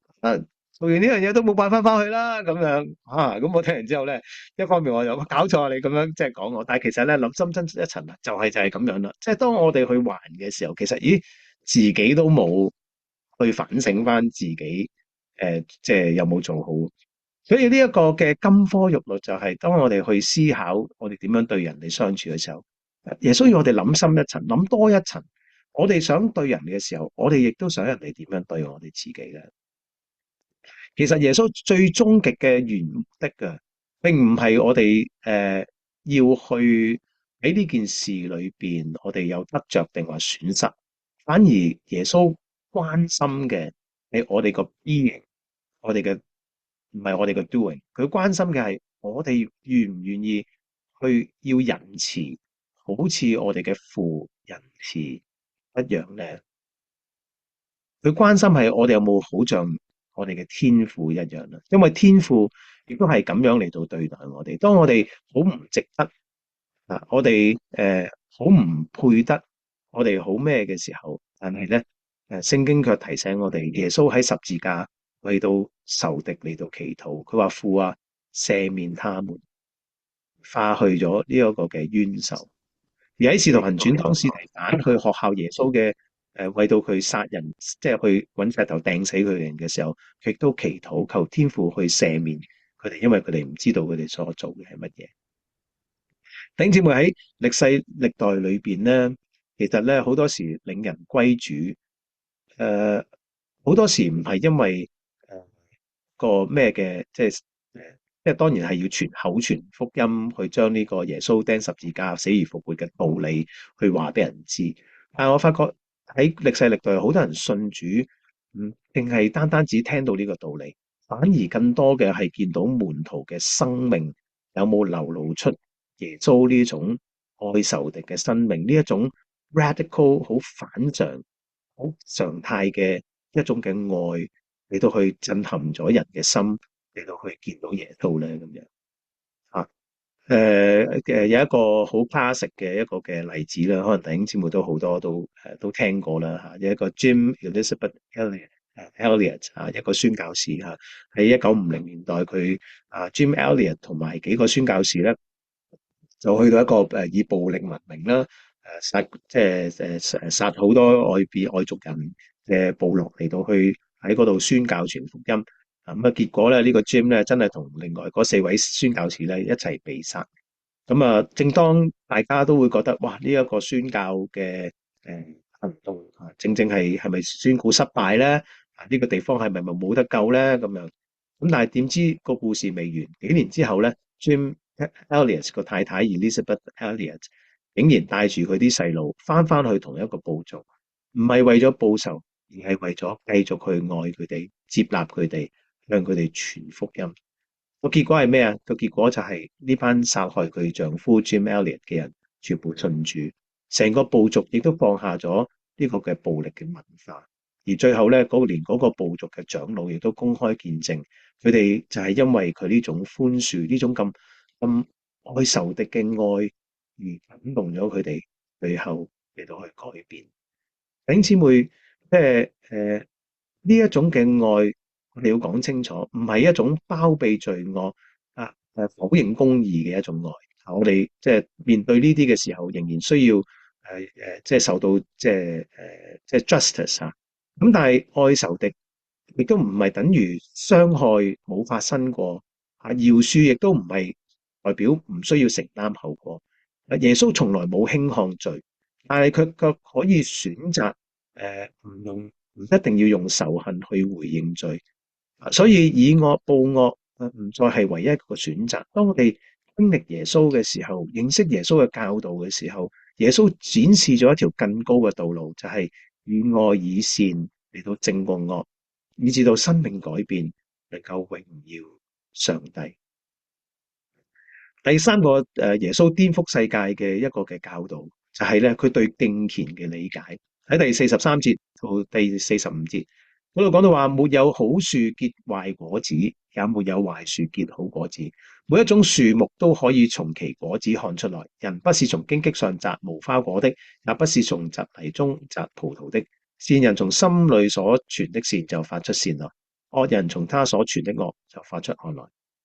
做完呢樣嘢都冇辦法翻去啦咁樣嚇。咁我聽完之後咧，一方面我又搞錯你咁樣即係講我，但係其實咧諗深一層啦，就係咁樣啦。即係當我哋去還嘅時候，其實咦自己都冇去反省翻自己即係有冇做好。所以呢一個嘅金科玉律就係當我哋去思考我哋點樣對人哋相處嘅時候。耶穌要我哋諗深一層，諗多一層。我哋想對人嘅時候，我哋亦都想人哋點樣對我哋自己嘅。其實耶穌最終極嘅原目的啊，並唔係我哋要去喺呢件事裏邊，我哋有得着定話損失，反而耶穌關心嘅係我哋個 being，我哋嘅唔係我哋嘅 doing，佢關心嘅係我哋願唔願意去要仁慈，好似我哋嘅父仁慈一樣咧。佢關心係我哋有冇好像我哋嘅天父一樣啦，因為天父亦都係咁樣嚟到對待我哋。當我哋好唔值得啊，我哋好唔配得，我哋好咩嘅時候，但係咧聖經卻提醒我哋，耶穌喺十字架為到仇敵嚟到祈禱，佢話父啊，赦免他們，化去咗呢一個嘅冤仇。而喺《使徒行傳》，當司提反去學效耶穌嘅為到佢殺人，即係去揾石頭掟死佢嘅人嘅時候，佢亦都祈禱求天父去赦免佢哋，因為佢哋唔知道佢哋所做嘅係乜嘢。弟兄姊妹，喺歷世歷代裏邊咧，其實咧好多時領人歸主，好多時唔係因為個咩嘅，即係當然係要口傳福音，去將呢個耶穌釘十字架、死而復活嘅道理去話俾人知。但係我發覺喺歷世歷代好多人信主，定係單單只聽到呢個道理，反而更多嘅係見到門徒嘅生命有冇流露出耶穌呢種愛仇敵嘅生命，呢一種 radical 好反常、好常態嘅一種嘅愛嚟到去震撼咗人嘅心，嚟到去見到耶穌咧咁樣啊。有一個好 classic 嘅一個嘅例子啦，可能弟兄姊妹都好多都聽過啦嚇。有一個 Jim Elizabeth Elliot 啊，一個宣教士嚇，喺1950年代佢Jim Elliot 同埋幾個宣教士咧，就去到一個以暴力聞名啦，殺好多外族人嘅部落嚟到去喺嗰度宣教傳福音。咁結果咧呢個 Jim 咧真係同另外嗰4位宣教士咧一齊被殺。正當大家都會覺得哇呢一個宣教嘅行動正正係咪宣告失敗咧？呢個地方係咪冇得救咧？咁樣咁，但係點知個故事未完，幾年之後咧，Jim Elliot 個太太 Elizabeth Elliot 竟然帶住佢啲細路翻去同一個部族，唔係為咗報仇，而係為咗繼續去愛佢哋、接納佢哋、向佢哋傳福音。個結果係咩啊？個結果就係呢班殺害佢丈夫 Jim Elliot 嘅人全部信主，成個部族亦都放下咗呢個嘅暴力嘅文化。而最後咧，連嗰個部族嘅長老亦都公開見證，佢哋就係因為佢呢種寬恕、呢種咁愛仇敵嘅愛而感動咗佢哋，最後嚟到去改變。弟兄姊妹，即係呢一種嘅愛，我哋要講清楚，唔係一種包庇罪惡否認公義嘅一種愛。我哋即係面對呢啲嘅時候，仍然需要即係受到即係 justice 啊。咁但係愛仇敵亦都唔係等於傷害冇發生過啊。饒恕亦都唔係代表唔需要承擔後果。耶穌從來冇輕看罪，但係佢可以選擇唔一定要用仇恨去回應罪。所以以惡報惡唔再係唯一一個選擇。當我哋經歷耶穌嘅時候，認識耶穌嘅教導嘅時候，耶穌展示咗一條更高嘅道路，就係以愛以善嚟到勝過惡，以至到生命改變，能夠榮耀上帝。第三個耶穌顛覆世界嘅一個嘅教導，就係咧佢對敬虔嘅理解。喺第43節到第45節嗰度講到話，沒有好樹結壞果子，也沒有壞樹結好果子。每一種樹木都可以從其果子看出來。人不是從荊棘上摘無花果的，也不是從蒺藜中摘葡萄的。善人從心裏所存的善就發出善來，惡人從他所存的惡就發出惡來，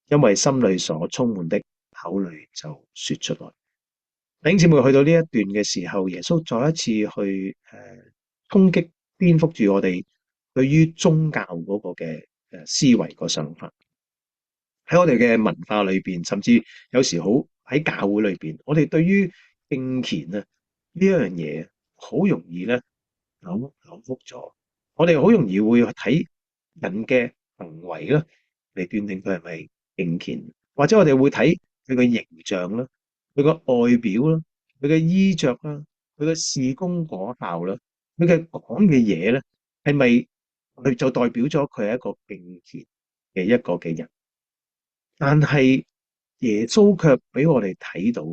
因為心裏所充滿的，口裏就說出來。弟兄姊妹，去到呢一段嘅時候，耶穌再一次去衝擊顛覆住我哋對於宗教嗰個嘅思維個想法。喺我哋嘅文化裏邊，甚至有時好喺教會裏邊，我哋對於敬虔呢一樣嘢好容易咧扭曲咗。我哋好容易會睇人嘅行為啦嚟斷定佢係咪敬虔，或者我哋會睇佢嘅形象啦、佢個外表啦、佢嘅衣着啦、佢嘅事功果效啦、佢嘅講嘅嘢咧，係咪佢就代表咗佢係一個敬虔嘅一個嘅人？但係耶穌卻俾我哋睇到，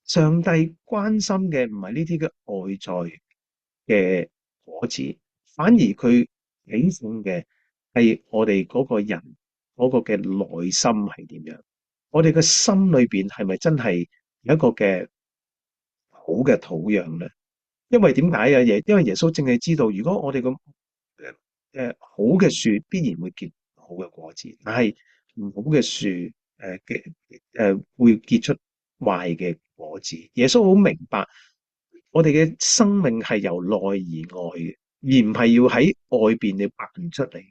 上帝關心嘅唔係呢啲嘅外在嘅果子，反而佢喜歡嘅係我哋嗰個人嗰個嘅內心係點樣？我哋嘅心裏邊係咪真係有一個嘅好嘅土壤咧？因為點解啊？因為耶穌正係知道，如果我哋個好嘅樹必然會結好嘅果子，但係唔好嘅樹會結出壞嘅果子。耶穌好明白，我哋嘅生命係由內而外嘅，而唔係要喺外邊你扮出嚟，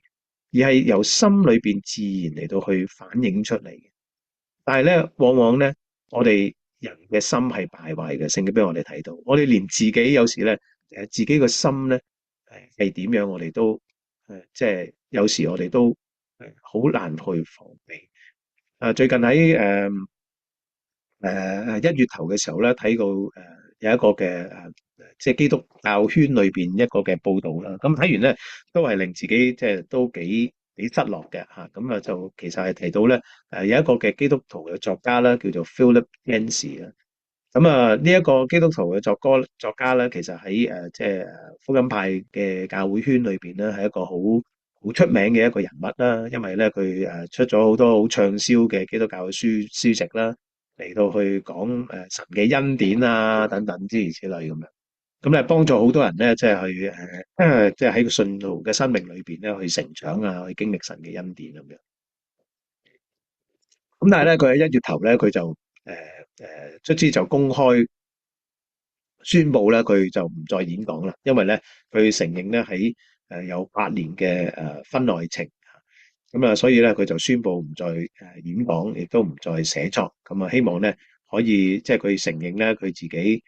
而係由心裏邊自然嚟到去反映出嚟嘅。但係咧，往往咧，我哋人嘅心係敗壞嘅，聖經俾我哋睇到，我哋連自己有時咧，自己個心咧，係點樣，我哋都即係有時我哋都好難去防備。最近喺1月頭嘅時候咧，睇到有一個嘅即係基督教圈裏邊一個嘅報導啦。咁睇完咧，都係令自己即係都幾失落嘅嚇。咁啊就其實係提到咧有一個嘅基督徒嘅作家啦，叫做 Philip Yancey 啦。咁啊呢一個基督徒嘅作家咧，其實喺即係福音派嘅教會圈裏邊咧，係一個好出名嘅一個人物啦。因為咧佢出咗好多好暢銷嘅基督教嘅書籍啦，嚟到去講神嘅恩典啊等等諸如此類咁樣。咁咧幫助好多人咧，即係去即係喺個信徒嘅生命裏邊咧去成長啊，去經歷神嘅恩典咁樣。咁但係咧，佢喺1月頭咧，佢就卒之就公開宣布咧，佢就唔再演講啦，因為咧佢承認咧喺有8年嘅婚外情，咁啊，所以咧佢就宣布唔再演講，亦都唔再寫作，咁啊希望咧可以即係佢承認咧佢自己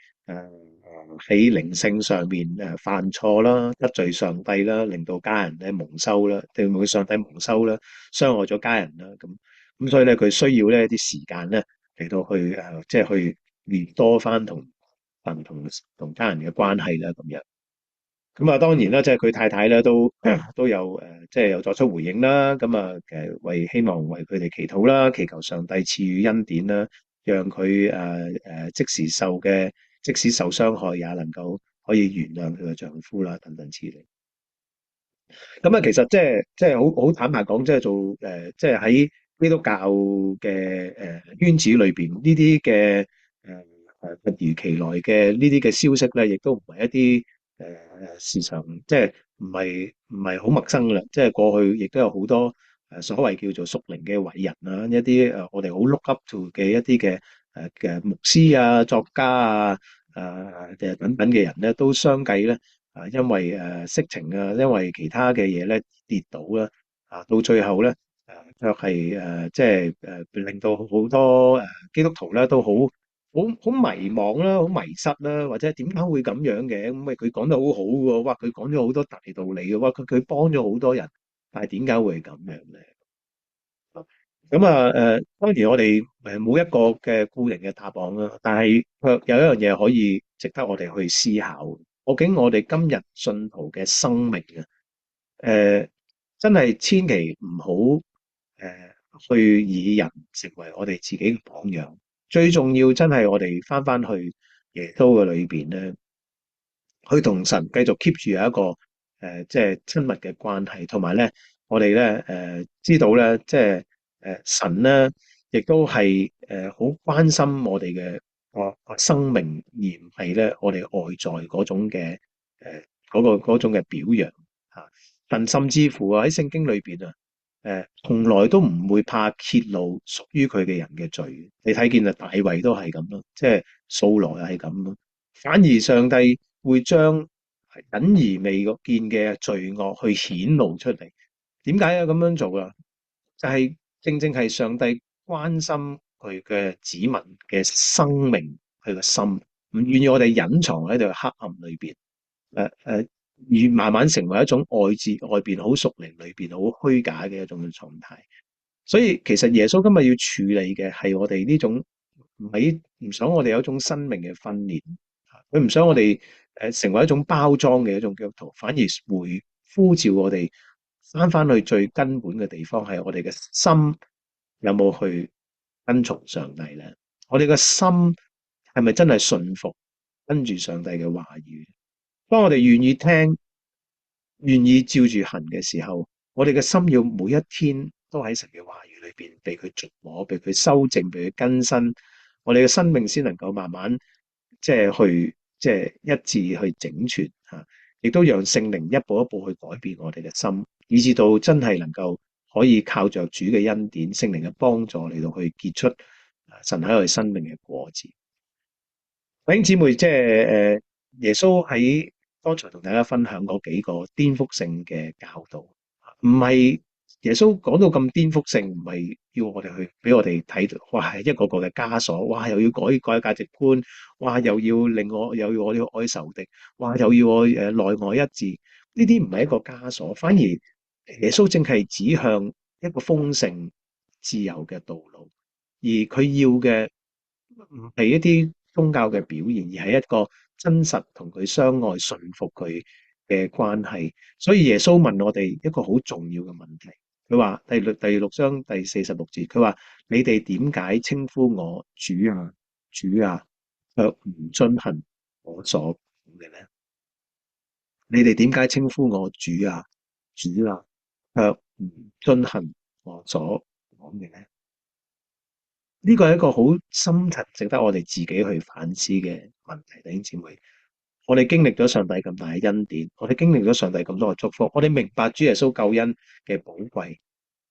喺靈性上面犯錯啦，得罪上帝啦，令到家人咧蒙羞啦，令到上帝蒙羞啦，傷害咗家人啦，咁所以咧佢需要咧啲時間咧嚟到去即係去練多翻同家人嘅關係啦，咁樣。咁啊，當然啦，即係佢太太咧都有即係有作出回應啦。咁啊，希望為佢哋祈禱啦，祈求上帝賜予恩典啦，讓佢即使受傷害也能夠可以原諒佢嘅丈夫啦，等等之類。咁啊，其實即係好坦白講，即係做即係喺基督教嘅圈子裏邊呢啲嘅突如其來嘅呢啲嘅消息咧，亦都唔係一啲時常即係唔係好陌生噶啦。即係過去亦都有好多所謂叫做屬靈嘅偉人啊，一啲我哋好 look up to 嘅一啲嘅牧師啊、作家啊、等等嘅人咧，都相繼咧因為色情啊，因為其他嘅嘢咧跌倒啦到最後咧卻係即係令到好多基督徒咧都好迷惘啦，好迷失啦，或者點解會咁樣嘅？咁佢講得好好喎，哇！佢講咗好多大道理嘅，哇！佢幫咗好多人，但係點解會係咁樣咧？咁啊當然我哋冇一個嘅固定嘅答案啦，但係卻有一樣嘢可以值得我哋去思考。究竟我哋今日信徒嘅生命啊，真係千祈唔好去以人成為我哋自己嘅榜樣。最重要真係我哋翻去耶穌嘅裏邊咧，去同神繼續 keep 住有一個即係親密嘅關係，同埋咧我哋咧知道咧即係神咧亦都係好關心我哋嘅個生命，而唔係咧我哋外在嗰種嘅嗰種嘅表揚嚇。神甚至乎喺聖經裏邊啊。從來都唔會怕揭露屬於佢嘅人嘅罪。你睇見啊，大衛都係咁咯，即係掃羅又係咁咯。反而上帝會將隱而未見嘅罪惡去顯露出嚟。點解要咁樣做啊？就係正正係上帝關心佢嘅子民嘅生命，佢嘅心，唔願意我哋隱藏喺度黑暗裏邊。而慢慢成為一種外邊好屬靈，裏邊好虛假嘅一種狀態。所以其實耶穌今日要處理嘅係我哋呢種唔想我哋有一種生命嘅分裂，佢唔想我哋成為一種包裝嘅一種基督徒，反而會呼召我哋翻去最根本嘅地方，係我哋嘅心有冇去跟從上帝咧？我哋嘅心係咪真係信服跟住上帝嘅話語？當我哋願意聽、願意照住行嘅時候，我哋嘅心要每一天都喺神嘅話語裏邊被佢觸摸、被佢修正、被佢更新，我哋嘅生命先能夠慢慢一致去整全嚇，亦都讓聖靈一步一步去改變我哋嘅心，以至到真係能夠可以靠着主嘅恩典、聖靈嘅幫助嚟到去結出神喺我哋生命嘅果子。弟兄姊妹，耶穌喺剛才同大家分享嗰幾個顛覆性嘅教導，唔係耶穌講到咁顛覆性，唔係要我哋去俾我哋睇到，哇，係一個個嘅枷鎖，哇，又要改價值觀，哇，又要我哋愛仇敵，哇，又要我內外一致，呢啲唔係一個枷鎖，反而耶穌正係指向一個豐盛自由嘅道路，而佢要嘅唔係一啲宗教嘅表現，而係一個真實同佢相愛、順服佢嘅關係。所以耶穌問我哋一個好重要嘅問題，佢話第六章第46節，佢話你哋點解稱呼我主啊主啊，卻唔遵行我所講嘅呢？你哋點解稱呼我主啊主啊，卻唔遵行我所講嘅呢？呢個係一個好深層值得我哋自己去反思嘅問題，弟兄姊妹。我哋經歷咗上帝咁大嘅恩典，我哋經歷咗上帝咁多嘅祝福，我哋明白主耶穌救恩嘅寶貴，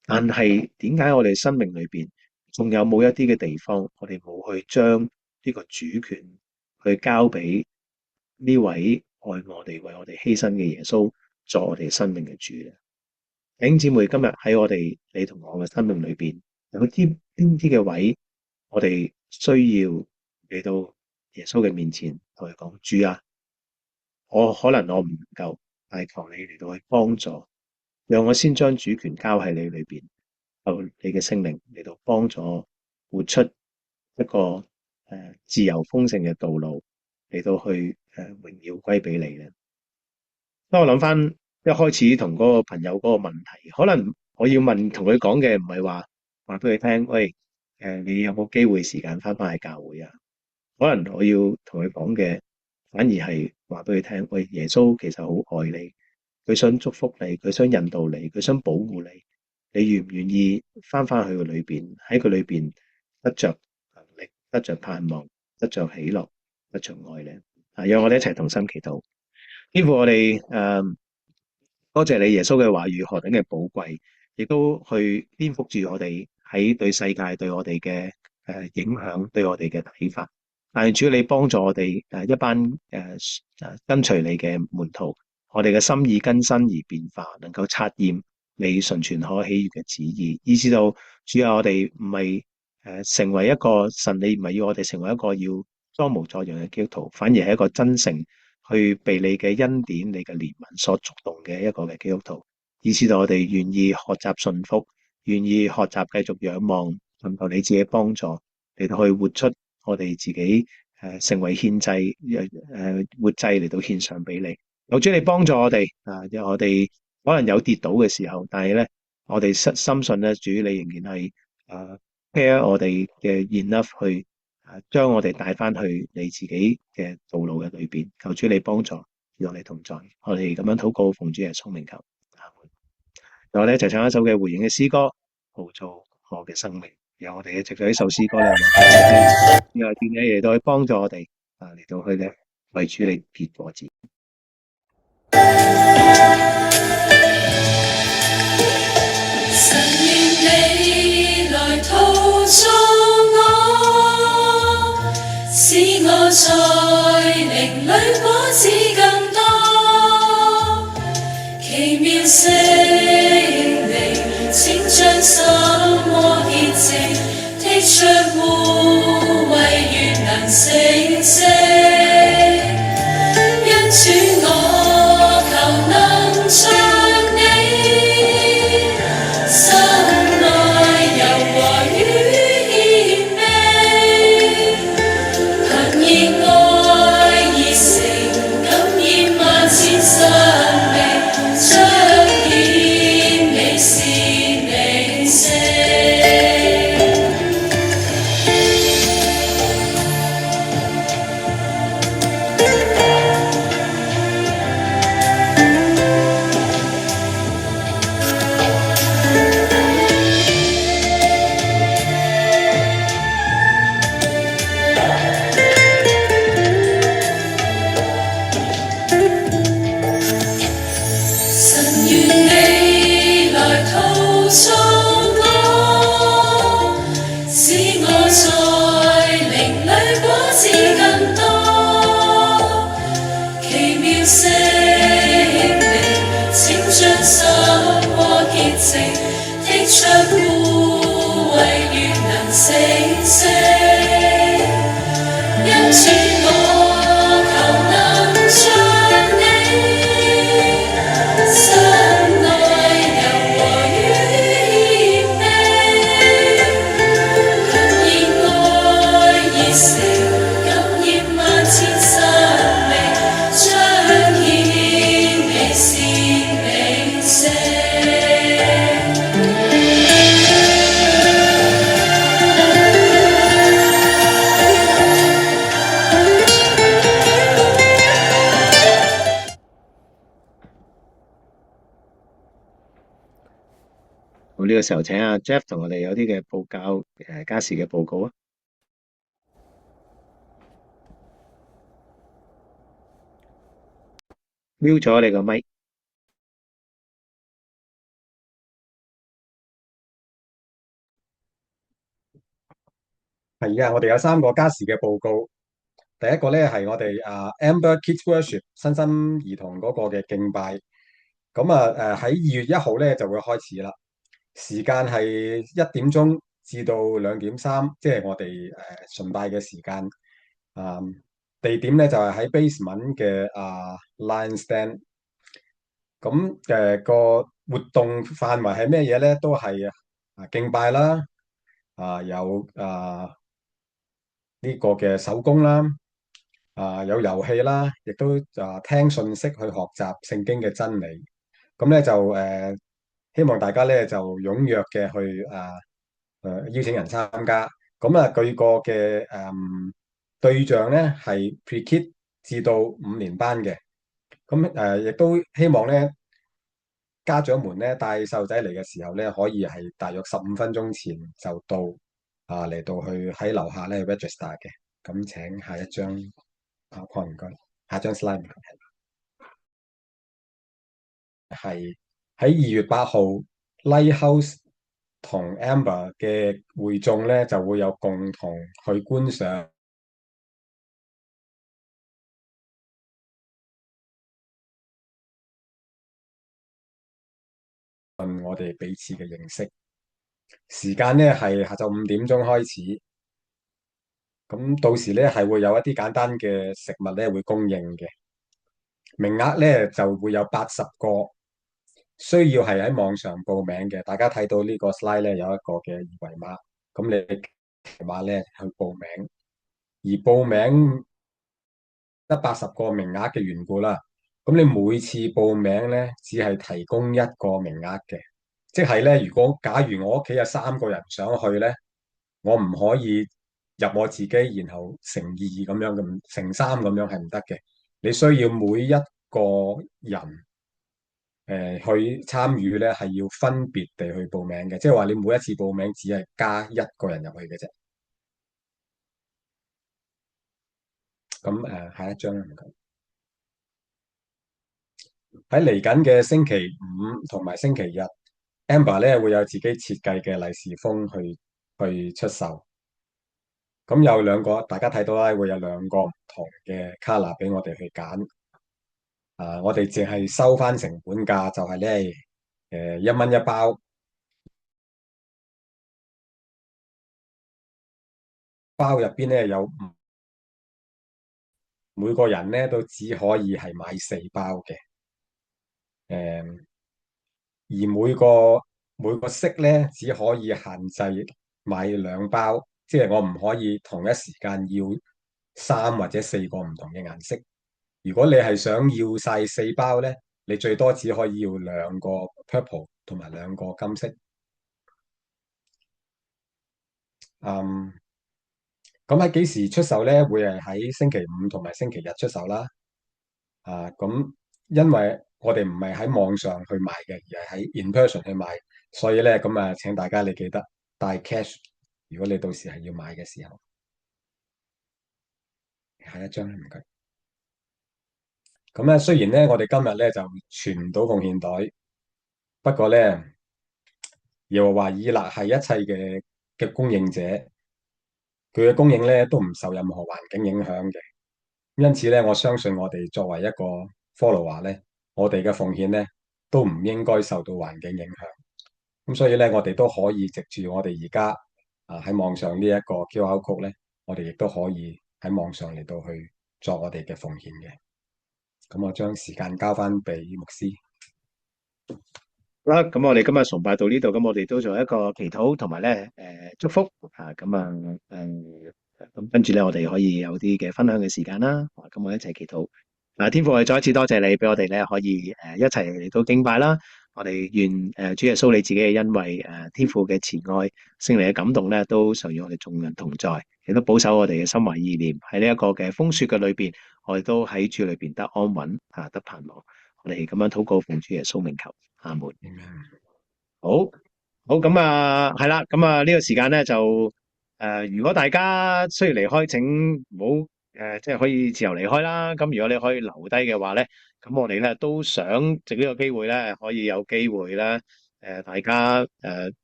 但係點解我哋生命裏邊仲有冇一啲嘅地方，我哋冇去將呢個主權去交俾呢位愛我哋、為我哋犧牲嘅耶穌作我哋生命嘅主咧？弟兄姊妹，今日喺我哋你同我嘅生命裏邊，有邊啲嘅位，我哋需要嚟到耶穌嘅面前同佢講：主啊，可能我唔夠，但係求你嚟到去幫助，讓我先將主權交喺你裏邊，求你嘅聖靈嚟到幫助活出一個自由豐盛嘅道路，嚟到去榮耀歸俾你咧。當我諗翻一開始同嗰個朋友嗰個問題，可能我要同佢講嘅唔係話俾佢聽，喂，你有冇機會時間翻去教會啊？可能我要同佢講嘅，反而係話俾佢聽，喂，耶穌其實好愛你，佢想祝福你，佢想引導你，佢想保護你，你願唔願意翻去佢裏邊，喺佢裏邊得着能力，得着盼望，得着喜樂，得着愛咧？讓我哋一齊同心祈禱。天父，我哋多謝你耶穌嘅話語何等嘅寶貴，亦都去顛覆住我哋喺對世界對我哋嘅影響，對我哋嘅睇法。但係主，你幫助我哋一班跟隨你嘅門徒，我哋嘅心意更新而變化，能夠察驗你純全可喜悅嘅旨意，以至到主啊，我哋唔係成為一個神，你唔係要我哋成為一個要裝模作樣嘅基督徒，反而係一個真誠去被你嘅恩典、你嘅憐憫所觸動嘅一個嘅基督徒，以至到我哋願意學習順服，願意學習繼續仰望，尋求你自己幫助嚟到去活出我哋自己成為獻祭活祭嚟到獻上俾你。求主你幫助我哋我哋可能有跌倒嘅時候，但係咧我哋深信咧，主你仍然係care 我哋嘅 enough 去將我哋帶翻去你自己嘅道路嘅裏邊。求主你幫助，與我哋同在。我哋咁樣禱告，奉主耶穌名求。阿門。我哋一齊唱一首嘅回應嘅詩歌，陶造我嘅生命。由我哋嘅藉著呢首詩歌咧，因為點解嚟到去幫助我哋嚟到去咧為主你結果子。神願你來陶造我，使我在靈裡果子更多，奇妙聖靈，請將心窩潔淨，剔除污穢，願能成聖。因主我求星星。因此我求能像你，心內柔和與謙卑，熱愛熱誠感染萬千生命，彰顯你是明星。好，呢個時候請阿 Jeff 同我哋有啲嘅報告家事嘅報告啊。瞄咗你個咪。係啊，我哋有3個家事嘅報告。第一個咧係我哋Amber Kids Worship 身心兒童嗰個嘅敬拜。咁喺2月1號咧就會開始啦，時間係1點鐘至到2點3，即係我哋崇拜嘅時間。地點咧就係喺 basement 嘅Lion Stand。咁個活動範圍係咩嘢咧？都係敬拜啦，有呢個嘅手工啦，有遊戲啦，亦都聽信息去學習聖經嘅真理。咁咧就希望大家咧就踴躍嘅去邀請人參加。咁佢個嘅對象咧係 Pre-Kid 至到5年班嘅。咁亦都希望咧家長們咧帶細路仔嚟嘅時候咧，可以係大約15分鐘前就到嚟到去喺樓下咧 register 嘅。咁請下一張唔該，下張 slide 係喺2月8號 Lighthouse 同 Amber 嘅會眾咧就會有共同去觀賞我哋彼此嘅認識。時間咧係下晝5點鐘開始。咁到時咧係會有一啲簡單嘅食物咧會供應嘅，名額咧就會有80個，需要係喺網上報名嘅。大家睇到呢個 slide 咧有一個嘅二維碼，咁你話咧去報名，而報名得80個名額嘅緣故啦。咁你每次報名咧只係提供1個名額嘅，即係咧如果假如我屋企有3個人想去咧，我唔可以入我自己，然後乘2咁樣咁乘3咁樣係唔得嘅。你需要每一個人去參與咧，係要分別地去報名嘅，即係話你每一次報名只係加1個人入去嘅啫。咁下一張啦，唔該。喺嚟緊嘅星期5同埋星期日，Amber 咧會有自己設計嘅利是封去出售。咁有2個，大家睇到啦，會有2個唔同嘅 color 俾我哋去揀。我哋淨係收翻成本價，就係咧1蚊1包，包入邊咧有每個人咧都只可以係買4包嘅。而每個色咧只可以限制買2包，即係我唔可以同一時間要3或者4個唔同嘅顏色。如果你係想要晒4包咧，你最多只可以要2個 purple 同埋2個金色。咁喺幾時出售咧？會係喺星期5同埋星期日出售啦。咁因為我哋唔係喺網上去賣嘅，而係喺 in person 去賣，所以咧咁請大家你記得帶 cash，如果你到時係要買嘅時候。下一張唔該。咁咧雖然咧我哋今日咧就傳唔到奉獻袋，不過咧耶和華以勒係一切嘅供應者，佢嘅供應咧都唔受任何環境影響嘅。因此咧，我相信我哋作為一個 follower 咧，我哋嘅奉獻咧都唔應該受到環境影響。咁所以咧，我哋都可以藉住我哋而家喺網上呢一個 QR code 咧，我哋亦都可以喺網上嚟到去作我哋嘅奉獻嘅。咁我將時間交翻俾牧師。好啦，咁我哋今日崇拜到呢度，咁我哋都做一個祈禱同埋咧祝福啊，咁跟住咧我哋可以有啲嘅分享嘅時間啦，咁我一齊祈禱。天父，我哋再一次多謝你，俾我哋咧可以一齊嚟到敬拜啦。我哋願主耶穌你自己嘅恩惠天父嘅慈愛、聖靈嘅感動咧，都常與我哋眾人同在，亦都保守我哋嘅心懷意念喺呢一個嘅風雪嘅裏邊，我哋都喺主裏邊得安穩得盼望。我哋咁樣禱告奉主耶穌名求，阿門。好，好咁啊，係啦，咁啊呢個時間咧就如果大家需要離開，請唔好即係可以自由離開啦。咁如果你可以留低嘅話咧，咁我哋咧都想藉呢個機會咧，可以有機會咧，大家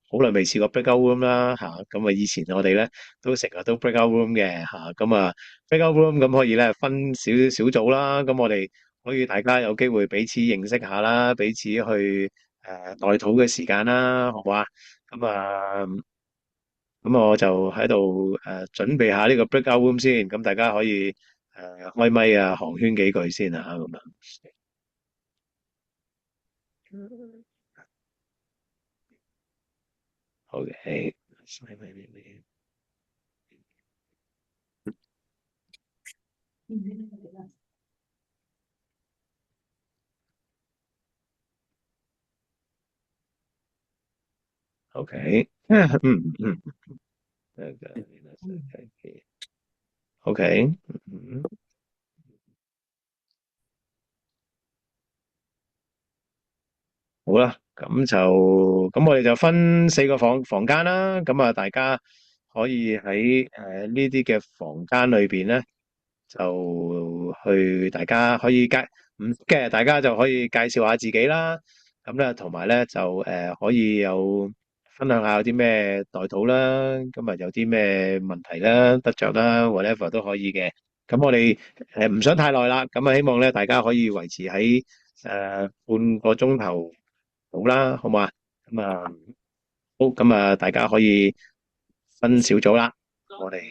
好耐未試過 breakout room 啦吓，咁啊以前我哋咧都成日都 breakout room 嘅吓，咁啊 breakout room 咁可以咧分小組啦，咁我哋可以大家有機會彼此認識下啦，彼此去代禱嘅時間啦，好唔好啊？咁我就喺度準備下呢個 breakout room 先，咁大家可以開咪啊，寒暄幾句先啊，咁樣。OK，OK，OK，好啦，咁我哋就分4個房間啦，咁啊大家可以喺呢啲嘅房間裏邊咧，就去大家可以唔識嘅，大家就可以介紹下自己啦。咁咧，同埋咧就可以有分享下有啲咩代禱啦，今日有啲咩問題啦、得着啦，whatever 都可以嘅。咁我哋唔想太耐啦，咁啊希望咧大家可以維持喺半個鐘頭到啦，好嘛？咁啊好，咁啊大家可以分小組啦。我哋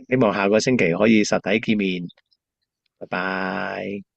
希望下個星期可以實體見面。拜拜。